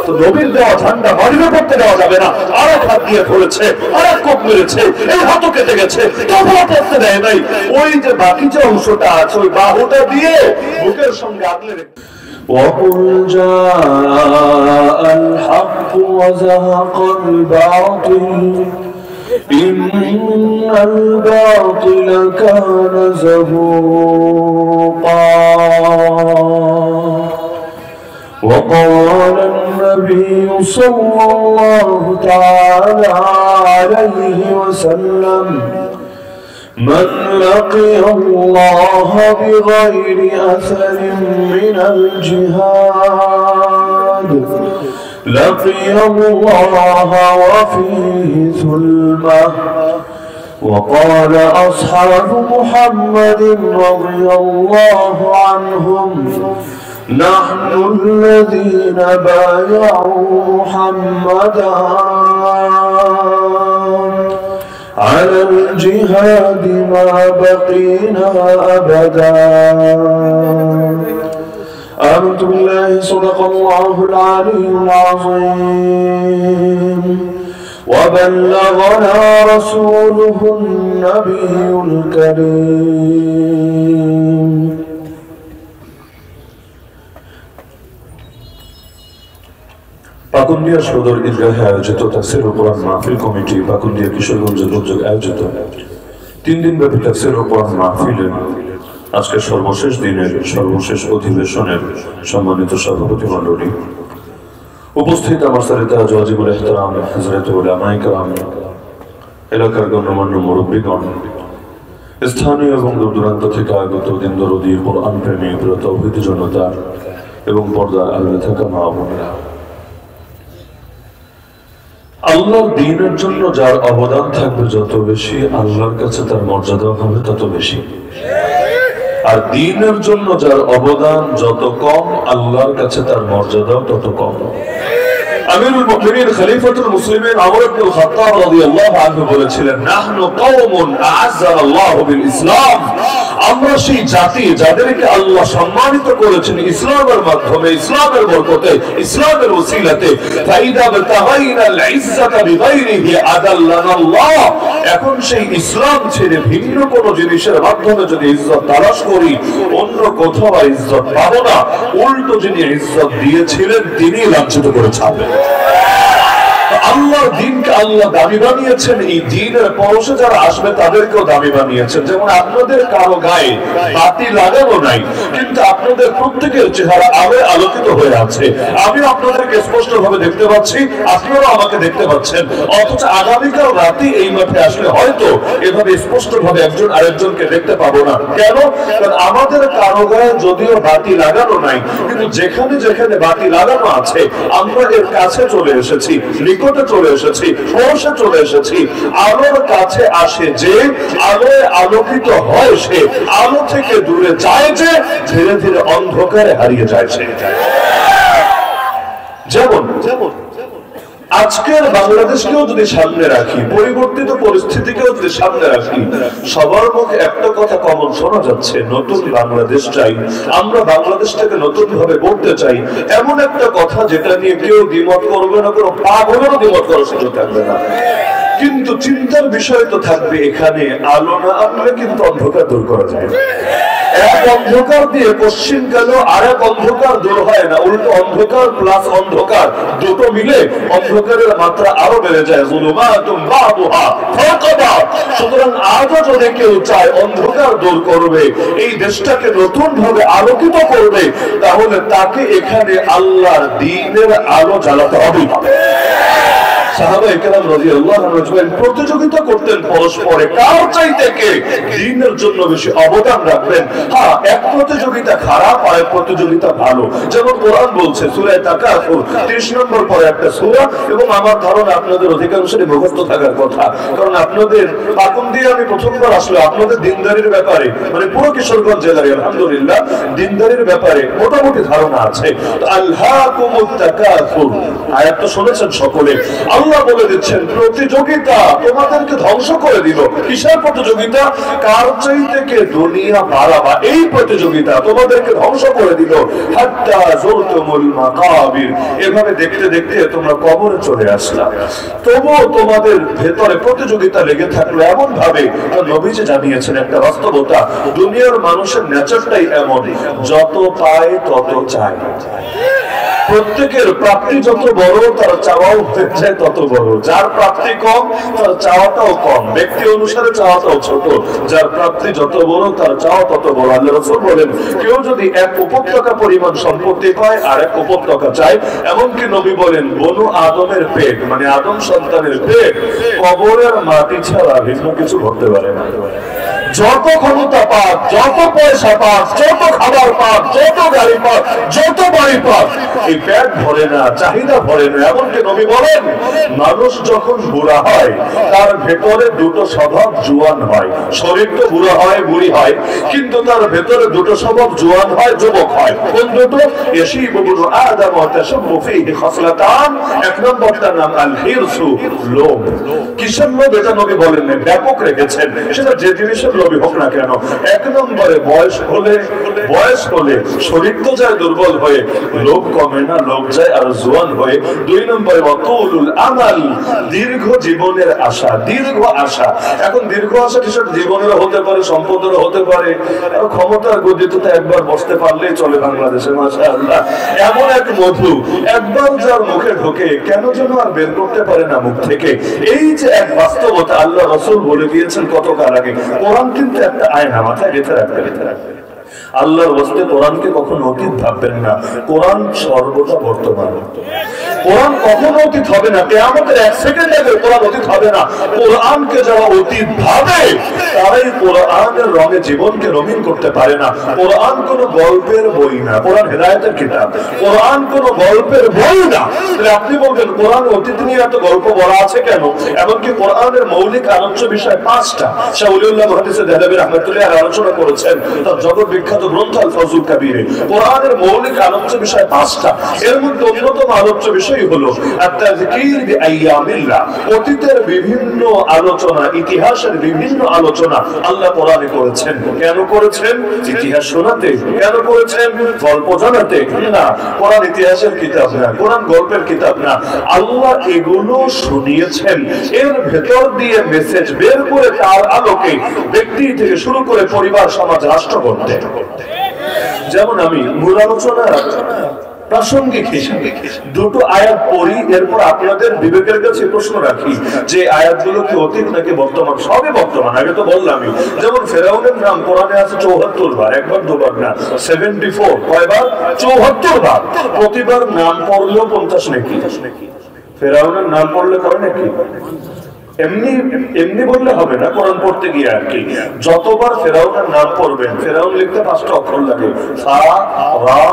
তো নবীর দেওয়া ঝান্ডা মাটিতে পড়তে দেওয়া যাবে না। আরেক হাত দিয়ে ধরেছে, আরেক কোপ মেরেছে, এই হাতও কেটে গেছে, তবুও পড়তে দেয় নাই। ওই যে বাকি যে অংশটা আছে ওই বাহুটা দিয়ে বুকের সঙ্গে আগলে রেখে وقل جاء الحق وزهق الباطل إن الباطل كان زهوقا وقال النبي صلى الله تعالى عليه وسلم من لقي الله بغير أثر من الجهاد لقي الله وفيه ثلمة. وقال أصحاب محمد رضي الله عنهم نحن الذين بايعوا محمدا على الجهاد ما بقينا أبدا. آمنت بالله صدق الله العلي العظيم وبلغنا رسوله النبي الكريم. পাকুন্দিয়া সদর ঈদগাহে আয়োজিত তাফসীরুল কোরআন মাহফিল কমিটি পাকুন্দিয়া কিশোরগঞ্জের উদ্যোগ আয়োজিত 3 দিন ব্যাপী তাফসীরুল কোরআন মাহফিলের আজকে সর্বশেষ দিনের সর্বশেষ অধিবেশনের সম্মানিত সভাপতি মণ্ডলী, উপস্থিত আমার সারিতে আজ ওয়াজিবুল ইহতিরাম হযরত উলামায়ে কেরাম, এলাকার গণ্যমান্য মুরব্বীগণ, স্থানীয় এবং দূর দূরান্ত থেকে আগত দিন দরদী কোরআন প্রেমী প্রিয় তাওহীদি জনতা এবং পর্দার আড়ালে থাকা মা বোনেরা, আল্লাহর দ্বীনের জন্য যার অবদান থাকবে যত বেশি, আল্লাহর কাছে তার মর্যাদা হবে তত বেশি। আর দ্বীনের জন্য যার অবদান যত কম, আল্লাহর কাছে তার মর্যাদা তত কম। আমিরুল মুমিনিন খলিফাতুল মুসলিমিন ওমর ইবনুল খাত্তাব রাদিয়াল্লাহু আনহু বলেছিলেন, নাহনু কওমুন আ'আজ্জানাল্লাহু বিল ইসলাম, আমরা সেই জাতি যাদেরকে আল্লাহ সম্মানিত করেছেন ইসলামের মাধ্যমে, ইসলামের বরকতে, ইসলামের ওসিলাতে। ফাইদা বিতাগাইনাল ইজ্জাতা বিগাইরিহি আদাল্লানাল্লাহ, এখন সেই ইসলাম ছেড়ে ভিন্ন কোন জিনিসের মাধ্যমে যদি ইজ্জত তালাশ করি, অন্য কোথাও ইজ্জত পাবো না। উল্টো যিনি ইজ্জত দিয়েছিলেন তিনি লাঞ্ছিত করে ছাড়বেন। আল্লাহর দ্বীনকে আল্লাহ দামি বানিয়েছেন, এই দ্বীনের পরশে যারা আসবে তাদেরকেও দামি বানিয়েছেন। যেমন আপনাদের কারো গায়ে বাতি লাগানো নাই, কিন্তু আপনাদের প্রত্যেকের চেহারা আলোয় আলোকিত হয়ে আছে। আমি আপনাদেরকে স্পষ্ট ভাবে দেখতে পাচ্ছি, আপনারা আমাকে দেখতে পাচ্ছেন, অথচ আগামীকাল রাতে এই মাঠে আসলে হয়তো এভাবে স্পষ্ট ভাবে একজন আরেকজনকে দেখতে পাবো না। কেন? কারণ আমাদের কারো গায়ে যদিও বাতি লাগানো নাই, কিন্তু যেখানে যেখানে বাতি লাগানো আছে আমরা এর কাছে চলে এসেছি, নিকটে চলে এসেছি, পৌঁছে চলে এসেছি। আলোর কাছে আসে যে, আলোয় আলোকিত হয় সে, আলো থেকে দূরে যায় যে, ধীরে ধীরে অন্ধকারে হারিয়ে যায় সে। যেমন আজকের বাংলাদেশকেও যদি সামনে রাখি, পরিবর্তিত পরিস্থিতিকেও যদি সামনে রাখি, সবার মুখে একটা কথা কমন শোনা যাচ্ছে, নতুন বাংলাদেশ চাই, আমরা বাংলাদেশটাকে নতুন ভাবে গড়তে চাই। এমন একটা কথা যেটা নিয়ে কেউ দ্বিমত করবে না, কোনো পাগলেরও দ্বিমত করার সুযোগ থাকবে না। কিন্তু চিন্তার বিষয় তো থাকবে, এখানে আলো না আনলে কিন্তু অন্ধকার দূর করা যায় না। এক অন্ধকার দিয়ে পশ্চিম গেল, আর এক অন্ধকার দূর হয় না, উল্টো অন্ধকার প্লাস অন্ধকার দুটো মিলে অন্ধকারের মাত্রা আরো বেড়ে যায়। সুতরাং আজও যদি কেউ চায় অন্ধকার দূর করবে, এই দেশটাকে নতুন ভাবে আলোকিত করবে, তাহলে তাকে এখানে আল্লাহর দ্বীনের আলো জ্বালাতে হবে। সাহাবায়ে কেরাম রাদিয়াল্লাহু আনহুম প্রতিযোগিতা করতেন পরস্পরে, কার চাইতে কে দ্বীনের জন্য বেশি অবদান রাখবেন। হ্যাঁ, এক প্রতিযোগিতা খারাপ আর এক প্রতিযোগিতা ভালো। যেমন কোরআন বলছে সূরা তাকাসুর 30 নম্বর পরে একটা সূরা, এবং আমার ধারণা আপনাদের অধিকাংশেরই মুখস্থ থাকার কথা, কারণ আপনাদের পাকুন দিয়ে আমি প্রথমবার আসলে আপনাদের দিনদারির ব্যাপারে, মানে পুরো কিশোরগঞ্জ জেলার আলহামদুলিল্লাহ দিনদারির ব্যাপারে মোটামুটি ধারণা আছে। আল্লাহকুমুত তাকাসুর আয়াতটা শুনেছেন সকলে। আল্লাহ আল্লাহ বলে দিচ্ছেন প্রতিযোগিতা তোমাদেরকে ধ্বংস করে দিল। কিসের প্রতিযোগিতা? কার চাইতে কে দুনিয়া বাড়াবা, এই প্রতিযোগিতা তোমাদেরকে ধ্বংস করে দিল। হাত্তা যুরতুমুল মাকাবির, এভাবে দেখতে দেখতে তোমরা কবরে চলে আসলা। তবুও তোমাদের ভেতরে প্রতিযোগিতা লেগে থাকলো এমন ভাবে। নবীজি জানিয়েছেন একটা বাস্তবতা, দুনিয়ার মানুষের নেচারটাই এমন, যত পায় তত চায়। প্রত্যেকের প্রাপ্তি যত বড় তার চাওয়াও হয়ে যায় তত বড়। যার প্রাপ্তি কম তার চাওয়াটাও কম, ব্যক্তি অনুসারে চাওয়াটাও ছোট। যার প্রাপ্তি যত বড় তার চাওয়া তত বড়। আল্লাহ রাসূল বলেন, কেউ যদি এক উপত্যকা পরিমাণ সম্পত্তি পায় আর এক উপত্যকা চায়, এমনকি নবী বলেন বনু আদমের পেট, মানে আদম সন্তানের পেট কবরের মাটি ছাড়া ভিন্ন কিছু ঘটতে পারে না। যত ক্ষমতা পাক, যত পয়সা পাক, যত খাবার পাক, যত গাড়ি পাক, যত বাড়ি পাক, এই পেট ভরে না, চাহিদা ভরে না। এমনকি নবী বলেন, মানুষ যখন বুড়া হয় তার ভেতরে দুটো স্বভাব জুয়ান হয়। শরীর তো বুড়া হয়, বুড়ি হয়, কিন্তু তার ভেতরে দুটো স্বভাব জুয়ান হয়, যুবক হয়। কোন দুটো? ইয়াশীবু ইবনু আদম ওয়া তাশাব্বু ফীহি খাসলাতান। এক নম্বরটার নাম আল হিরসু, লোভ। কিসের লোভ? এটা নবী বলেন না, ব্যাপক রেখেছেন, সেটা যে জিনিসের লোভী হোক না কেন। এক নম্বরে বয়স হলে শরীর তো যায় দুর্বল হয়ে, লোভ কমে না, লোভ যায় আর জোয়ান হয়ে। দুই নম্বরে ওয়াতুলুল আমাল, দীর্ঘ জীবনের আশা, দীর্ঘ আশা। এখন দীর্ঘ আশা কিসের? জীবনেরও হতে পারে, সম্পদেরও হতে পারে। আর ক্ষমতার গদিতে তো একবার বসতে পারলেই চলে বাংলাদেশে, মাশাআল্লাহ। এমন এক মধু একবার যার মুখে ঢোকে কেন যেন আর বের করতে পারে না মুখ থেকে। এই যে এক বাস্তবতা আল্লাহ রাসূল বলে দিয়েছেন কত কাল আগে। কোরআন কিন্তু একটা আয়না, মাথায় গেঁথে রাখবে। আল্লাহর ওয়াস্তে কোরআনকে কখনো অতীত ভাববেন না। কোরআন সর্বদা বর্তমান। কোরআন কখনো অতীত হবে না। কিয়ামতের এক সেকেন্ড আগে কোরআন অতীত হবে না। কোরআনকে যারা অতীত ভাবে তারাই কোরআনের রঙে জীবনকে রঙিন করতে পারে না। কোরআন কোনো গল্পের বই না, কোরআন হেদায়েতের কিতাব। কোরআন কোনো গল্পের বই না। তাহলে আপনি বলবেন কোরআন অতীত নিয়ে এত গল্প বলা আছে কেন? এমনকি কোরআনের মৌলিক আলোচ্য বিষয় 5টা। শাহ ওলিউল্লাহ মুহাদ্দিস দেহলভী রাহমাতুল্লাহ আলাইহি আলোচনা করেছেন তার জগৎ বিখ্যাত গ্রন্থ আল ফাজুল কাবীরে। কোরআনের মৌলিক আলোচ্য বিষয় 5টা। এর মধ্যে অন্যতম আলোচ্য বিষয় হলো আত-তাযকির বিআইয়ামিল্লাহ, অতীতের বিভিন্ন আলোচনা, ইতিহাসের বিভিন্ন আলোচনা আল্লাহ কোরআনে করেছেন। কেন করেছেন? ইতিহাস শোনাতে। কেন করেছেন? গল্প জানাতে না। কোরআন ইতিহাসের কিতাব না, কোরআন গল্পের কিতাব না। আল্লাহ এগুলো শুনিয়েছেন, এর ভেতর দিয়ে মেসেজ বের করে তার আলোকে ব্যক্তি থেকে শুরু করে পরিবার, সমাজ, রাষ্ট্র করতে। যেমন আমি মূল আলোচনা প্রাসঙ্গিক হিসাবে দুটো আয়াত পড়ি, এরপর আপনাদের বিবেকের কাছে প্রশ্ন রাখি যে আয়াতগুলো কি অতীত নাকি বর্তমান? সবই বর্তমান। আগে তো বললামই, যেমন ফেরাউনের নাম কোরআনে আছে 74 বার, একবার দুবার না, 74। কয়বার? 74 বার। প্রতিবার নাম পড়লেও 50 নাকি? ফেরাউনের নাম পড়লে করে নাকি? এমনি বললে হবে না, কোরআন পড়তে গিয়ে আর কি। যতবার ফেরাউনের নাম পড়বেন, ফেরাউন লিখতে 5টা অক্ষর লাগে, ফা, রা,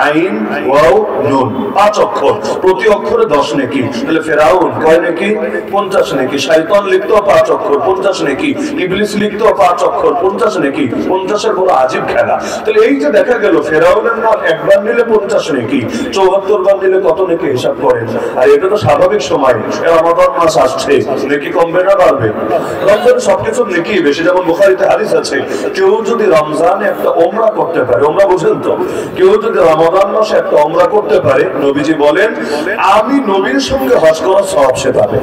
আইন, ওয়াও, নুন, 5 অক্ষর। প্রতি অক্ষরে 10 নেকি। তাহলে ফেরাউন কয় নেকি? 50 নেকি। শয়তান লিখতেও 5 অক্ষর, 50 নেকি। ইবলিস লিখতেও 5 অক্ষর, 50 নেকি। 50-এর বড় আজীব খেলা। তাহলে এই যে দেখা গেল ফেরাউনের নাম একবার নিলে 50 নেকি, 74 বার নিলে কত নেকি হিসাব করেন। আর এটা তো স্বাভাবিক সময়, রমাদান মাস আসছে, নেকি কমবে না বাড়বে? রমজান সবকিছু নেকি বেশি। যেমন বুখারীতে হাদিস আছে, কেউ যদি রমজানে একটা ওমরা করতে পারে, ওমরা বুঝেন তো, কেউ যদি রমাদান মাসে একটা ওমরা করতে পারে, নবীজি বলেন আমি নবীর সঙ্গে হজ করার সওয়াব সে পাবে।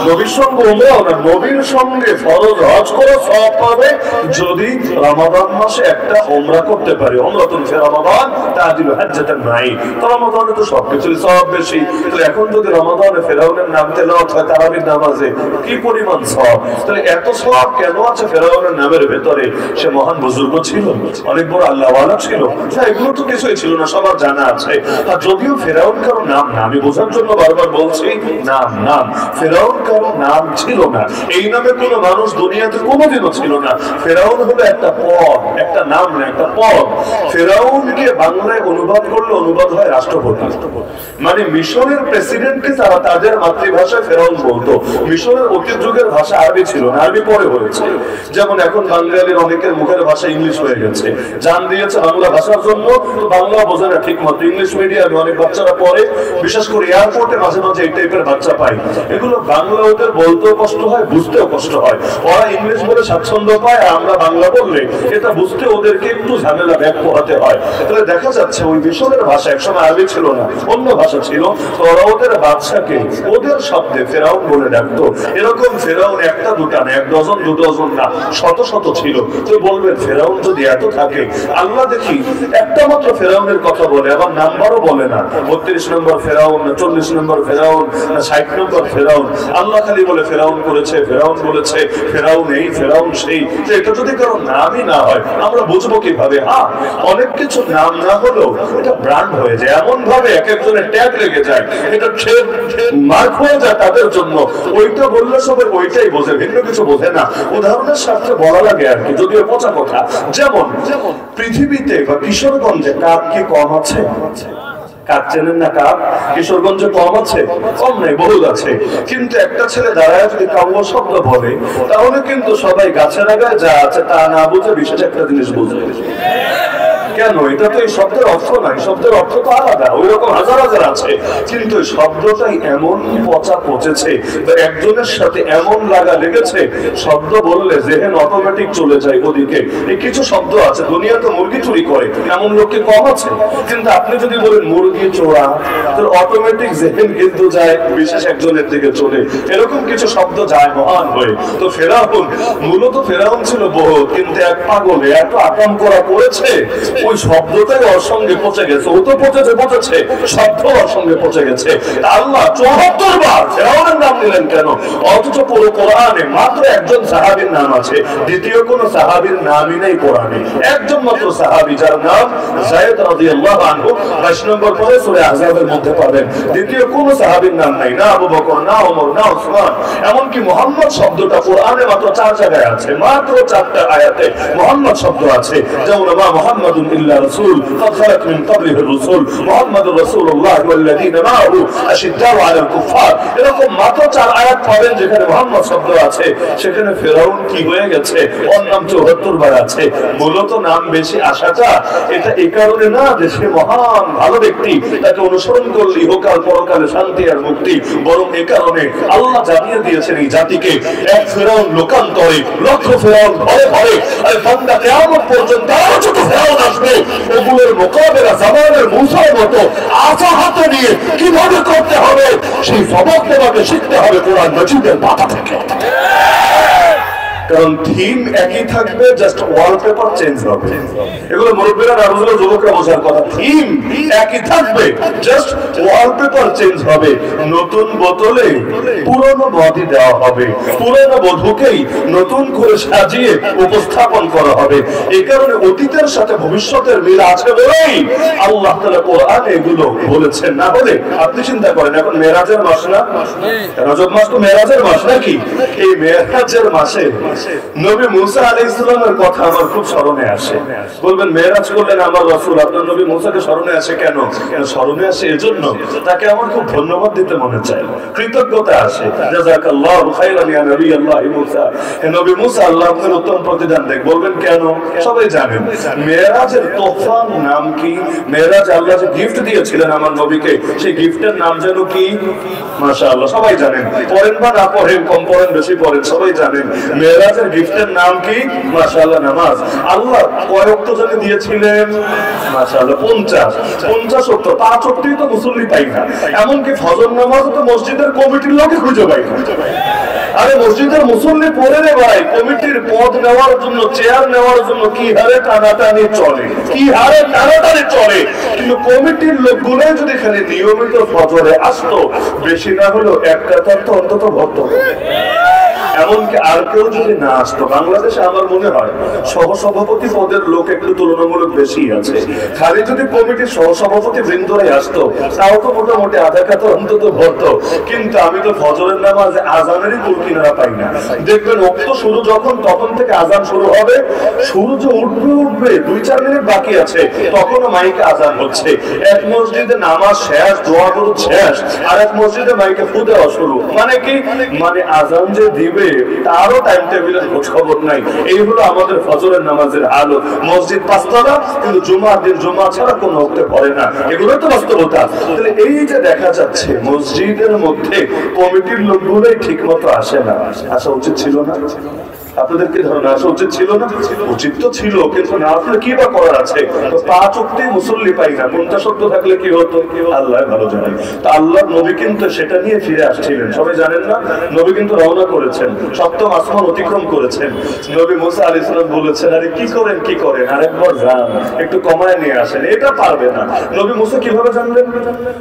নবীর সঙ্গে ওমরাও না, নবীর সঙ্গে ফরজ হজ করার সওয়াব পাবে যদি রমাদান মাসে একটা ওমরা করতে পারে। ওমরাতুন ফি রমাদান তা'দিলু হাজ্জাতান মাই। তো রমাদানে তো সবকিছুর সওয়াব বেশি। তাহলে এখন যদি রমাদানে ফেরাউনের নাম তেলাওয়াত হয় তারাবির নামাজে, কি পরিমাণ সওয়াব! তাহলে এত সওয়াব কেন আছে ফেরাউনের নামের ভেতরে? সে মহান বুজুর্গ ছিল, অনেক বড় আল্লাহওয়ালা ছিল। এগুলো তো কিছুই ছিল না, সবার জানা আছে। আর যদিও ফেরাউন কারো নাম না, আমি বোঝার জন্য বারবার বলছি, নাম ফেরাউন কারো নাম ছিল না। এই নামে কোনো মানুষ দুনিয়াতে কোনোদিনও ছিল না। ফেরাউন হলো একটা পদ, একটা নাম না, একটা পদ। ফেরাউনকে বাংলায় অনুবাদ করলে অনুবাদ হয় রাষ্ট্রপতি। মানে মিশরের প্রেসিডেন্টকে তারা তাদের মাতৃভাষায় ফেরাউন বলতো। মিশরের অতীত যুগের ভাষা আরবি ছিল না, আরবি পরে হয়েছে। যেমন এখন বাঙালির অনেকের মুখের ভাষা ইংলিশ হয়ে গেছে, জান দিয়েছে বাংলা ভাষার জন্য, বাংলা বোঝে না ঠিক মতো। ইংলিশ মিডিয়ামে অনেক বাচ্চারা পড়ে, বিশেষ করে এয়ারপোর্টে মাঝে মাঝে এই টাইপের বাচ্চা পাই। এগুলো বাংলা ওদের বলতেও কষ্ট হয়, বুঝতেও কষ্ট হয়। ওরা ইংলিশ বলে স্বাচ্ছন্দ্য পায়, আর আমরা বাংলা বললে এটা বুঝতে ওদেরকে একটু ঝামেলা ব্যাক পোহাতে হয়। তাহলে দেখা যাচ্ছে ওই মিশরের ভাষা একসময় আরবি ছিল না, অন্য ভাষা ছিল। তো ওরা ওদের বাদশাকে ওদের শব্দে ফেরাউন বলে ডাকতো। এরকম ফেরাউন একটা দুটা না, এক ডজন দু ডজন না, শত শত ছিল। তো বলবেন ফেরাউন যদি এত থাকে, আল্লাহ দেখি একটা মাত্র ফেরাউনের কথা বলে, আবার নাম্বারও বলে না, 32 নম্বর ফেরাউন না 40 নম্বর ফেরাউন না 60 নম্বর ফেরাউন। আল্লাহ খালি বলে ফেরাউন করেছে, ফেরাউন বলেছে, ফেরাউন এই ফেরাউন সেই। তো এটা যদি কারো নামই না হয়, আমরা বুঝবো কিভাবে? হ্যাঁ, অনেক কিছু নাম না হলেও এটা ব্র্যান্ড হয়ে যায়, এমন ভাবে এক একজনের ট্যাগ লেগে যায়, এটা মার্ক হয়ে যায় তাদের জন্য। ওইটা বললে সবাই ওইটাই বোঝে, ভিন্ন কিছু বোঝে না। উদাহরণের সাথে বলা লাগে আর কি, যদিও পচা কথা। যেমন পৃথিবীতে বা কিশোরগঞ্জে কাক কি কম আছে? কাক চেনেন না? কাক কিশোরগঞ্জে কম আছে? কম নাই, বহুত আছে। কিন্তু একটা ছেলে দাঁড়ায় যদি কাব্য শব্দ বলে, তাহলে কিন্তু সবাই গাছের আগায় যা আছে তা না বুঝে বিশেষ একটা জিনিস বুঝবে। কেন? এটা তো এই শব্দের অর্থ নাই, শব্দের অর্থ তো আলাদা, ওই রকম হাজার হাজার আছে। কিন্তু শব্দটাই এমন পচা পচেছে, একজনের সাথে এমন লাগা লেগেছে, শব্দ বললে জেহেন অটোমেটিক চলে যায় ওদিকে। এই কিছু শব্দ আছে, দুনিয়া তো মুরগি চুরি করে, এমন লোককে কম আছে। কিন্তু আপনি যদি বলেন মুরগি চোরা, তাহলে অটোমেটিক জেহেন কিন্তু যায় বিশেষ একজনের দিকে চলে। এরকম কিছু শব্দ যায় মহান হয়ে। তো ফেরাউন, মূলত ফেরাউন ছিল বহু, কিন্তু এক পাগলে এত আকাম করা করেছে, ওই শব্দটাই ওর সঙ্গে পচে গেছে। ও তো পচেছে, শব্দ ওর সঙ্গে পচে গেছে। আল্লাহ 74 বার ফেরাউনের নাম নিলেন কেন? অথচ পুরো কোরআনে মাত্র একজন সাহাবীর নাম আছে, দ্বিতীয় কোন সাহাবীর নামই নেই কোরআনে। একজন মাত্র সাহাবী, যার নাম যায়েদ রাদিয়াল্লাহু আনহু, 22 নম্বর পরে সূরা আহজাবের মধ্যে পাবেন। দ্বিতীয় কোন সাহাবীর নাম নাই, না আবু বকর, না ওমর, না ওসমান। এমনকি মুহাম্মদ শব্দটা কোরআনে মাত্র 4 জায়গায় আছে, মাত্র 4টা আয়াতে মুহাম্মদ শব্দ আছে। যেমন মা মুহাম্মাদুন ইল্লা রাসূল قد خلت من قبله الرسل محمد رسول الله والذين معه اشداء على الكفار। এরকম মাত্র 4 আয়াত পাবেন যেখানে মুহাম্মদ শব্দ আছে। সেখানে ফেরাউন কি হয়ে গেছে? ওর নাম 74 বার আছে। মূলত নাম বেশি আসাটা এটা এই কারণে না যে সে মহান ভালো ব্যক্তি, তাকে অনুসরণ করলে ইহকাল পরকালে শান্তি আর মুক্তি, বরং এই কারণে আল্লাহ জানিয়ে দিয়েছেন এই জাতিকে, এক ফেরাউন লোকান্তরে, লক্ষ ফেরাউন ঘরে ঘরে, আর বান্দা কিয়ামত পর্যন্ত আরো যত ফেরাউন আসবে, ওগুলোর মোকাবেলা জামানের মুসার মতো আসা হাতে নিয়ে কিভাবে করতে হবে সেই সবক তোমাকে শিখতে হবে কোরআন মাজিদের পাতা থেকে। কারণ থিম একই থাকবে, জাস্ট ওয়ালপেপার চেঞ্জ হবে। এগুলো মুরব্বীরা না বুঝলে যুবকরা বোঝার কথা। থিম একই থাকবে, জাস্ট ওয়ালপেপার চেঞ্জ হবে। নতুন বোতলে পুরনো মদই দেওয়া হবে, পুরনো বধূকেই নতুন করে সাজিয়ে উপস্থাপন করা হবে। এই কারণে অতীতের সাথে ভবিষ্যতের মিল আছে বলেই আল্লাহ তাআলা কোরআনে এগুলো বলেছেন। না হলে আপনি চিন্তা করেন, এখন মেরাজের মাস না, রজব মাস তো মেরাজের মাস নাকি? এই মেরাজের মাসে নবী মুসা আলাইহিস সালামের কথা আমার খুব স্মরণে আসে। বলবেন মেরাজ করলেন আমার রাসূল, আপনার নবী মুসাকে স্মরণে আসে কেন? স্মরণে আসে এজন্য তাকে আমার খুব ধন্যবাদ দিতে মনে চায়, কৃতজ্ঞতা আসে। জাযাকাল্লাহু খাইরান ইয়া নবী আল্লাহ মুসা। হে নবী মুসা, আল্লাহ আপনার উত্তম প্রতিদান দেখ। বলবেন কেন? সবাই জানেন মেরাজের তোহফার নাম কি? মেরাজ আল্লাহ যে গিফট দিয়েছিলেন আমার নবীকে, সেই গিফটের নাম যেন কি? মাশাআল্লাহ, সবাই জানেন। পড়েন বা না পড়েন, কম পড়েন বেশি পড়েন, সবাই জানেন মেরাজের গিফটের নাম কি? মাশাআল্লাহ, নামাজ। আল্লাহ কয় ওয়াক্ত জানি দিয়েছিলেন? মাশাআল্লাহ 50 ওয়াক্ত। 5 ওয়াক্তই তো মুসল্লি পাই না, এমনকি ফজর নামাজও তো মসজিদের কমিটির লোকে খুঁজে পাই না। আরে মসজিদের মুসল্লি পড়ে রে ভাই, কমিটির পদ নেওয়ার জন্য, চেয়ার নেওয়ার জন্য কি হারে টানাটানি চলে, কি হারে টানাটানি চলে। কিন্তু কমিটির লোকগুলো যদি এখানে নিয়মিত ফজরে আসতো, বেশি না হলেও এক কাতার তো অন্তত ভক্ত। এমনকি আর কেউ যদি না আসতো, বাংলাদেশে আমার মনে হয় সহসভাপতি পদের লোক একটু তুলনামূলক বেশি আছে, খালি যদি কমিটির সহসভাপতি বৃন্দরাই আসতো তাও তো মোটামুটি আধা খাতা অন্তত ভরতো। কিন্তু আমি তো ফজরের নামাজ আজানেরই কুল কিনারা পাই না। দেখবেন ওক্ত শুরু যখন, তখন থেকে আজান শুরু হবে, সূর্য উঠবে 2-4 মিনিট বাকি আছে, তখনও মাইকে আজান হচ্ছে। এক মসজিদে নামাজ শেষ, দোয়া করুন শেষ, আর এক মসজিদে মাইকে ফু দেওয়া শুরু। মানে কি, মানে আজান যে দিবে তারও টাইম টেবিলের খোঁজ খবর নাই। এই হলো আমাদের ফজরের নামাজের হালত। মসজিদ 5 তলা, কিন্তু জুমার দিন জুমা ছাড়া কোনো ওক্তে পড়ে না। এগুলোই তো বাস্তবতা। তাহলে এই যে দেখা যাচ্ছে মসজিদের মধ্যে কমিটির লোকগুলোই ঠিক মতো আসে না, আসা উচিত ছিল না? আপনাদের কি ধারণা আসা উচিত ছিল না? উচিত তো ছিল, কিন্তু না আসলে কি বা করার আছে? তো 5 ওয়াক্তে মুসল্লি পাই না, 50 ওয়াক্ত থাকলে কি হতো আল্লাহ ভালো জানে। তো আল্লাহর নবী কিন্তু সেটা নিয়ে ফিরে আসছিলেন, সবাই জানেন না? নবী কিন্তু রওনা করেছেন, 7ম আসমান অতিক্রম করেছেন। নবী মুসা আলাইহিস সালাম বলেছেন, আরে কি করেন আরেকবার যান, একটু কমায় নিয়ে আসেন। এটা পারবে না। নবী মুসা কিভাবে জানলেন?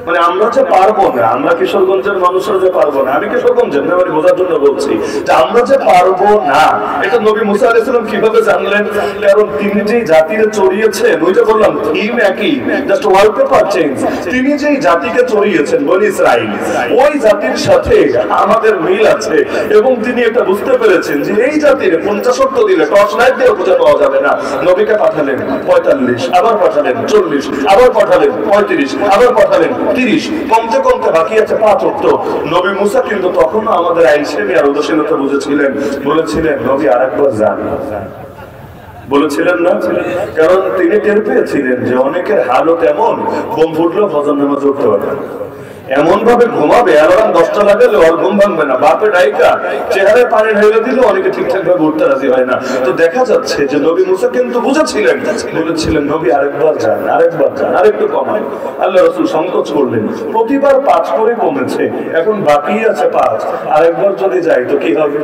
মানে আমরা যে পারবো না, আমরা কিশোরগঞ্জের মানুষরা যে পারবো না, আমি কিশোরগঞ্জের না, মানে বোঝার জন্য বলছি যে আমরা যে পারবো না, এটা নবী মুসা আলাইহিস সালাম কিভাবে জানলেন? কারণ তিনি যে জাতিরে চড়িয়েছেন, ওই যে বললাম থিম একই, জাস্ট ওয়ালপেপার চেঞ্জ। তিনি যে জাতিকে চড়িয়েছেন বনি ইসরাইল, ওই জাতির সাথে আমাদের মিল আছে, এবং তিনি এটা বুঝতে পেরেছেন যে এই জাতির 50 ওয়াক্ত দিলে টর্চ লাইট দিয়ে খুঁজে পাওয়া যাবে না। নবীকে পাঠালেন 45, আবার পাঠালেন 40, আবার পাঠালেন 35, আবার পাঠালেন 30, কমতে কমতে বাকি আছে 5 ওয়াক্ত। নবী মুসা কিন্তু তখনও আমাদের আইনসেমি আর উদাসীনতা বুঝেছিলেন, বলেছিলেন নবী আরেকবার যান, বলেছিলেন না? কারণ তিনি টের পেয়েছিলেন যে অনেকের হালত এমন, বোম ফুটলেও ফজর নামাজ উঠতে পারে না, এমন ভাবে ঘুমাবে, অ্যালার্ম 10টা লাগালে ওর ঘুম ভাঙবে না, বাপে ডাইকা চেহারায় পানি ঢেলে দিলে অনেকে ঠিকঠাক ভাবে উঠতে রাজি হয় না। তো দেখা যাচ্ছে যে নবী মুসা কিন্তু বুঝেছিলেন, বলেছিলেন নবী আরেকবার যান, আরেকটু কমায়। আল্লাহ রাসূল সংকোচ করলেন, প্রতিবার 5 করে কমেছে, এখন বাকি আছে 5, আরেকবার যদি যাই তো কি হবে?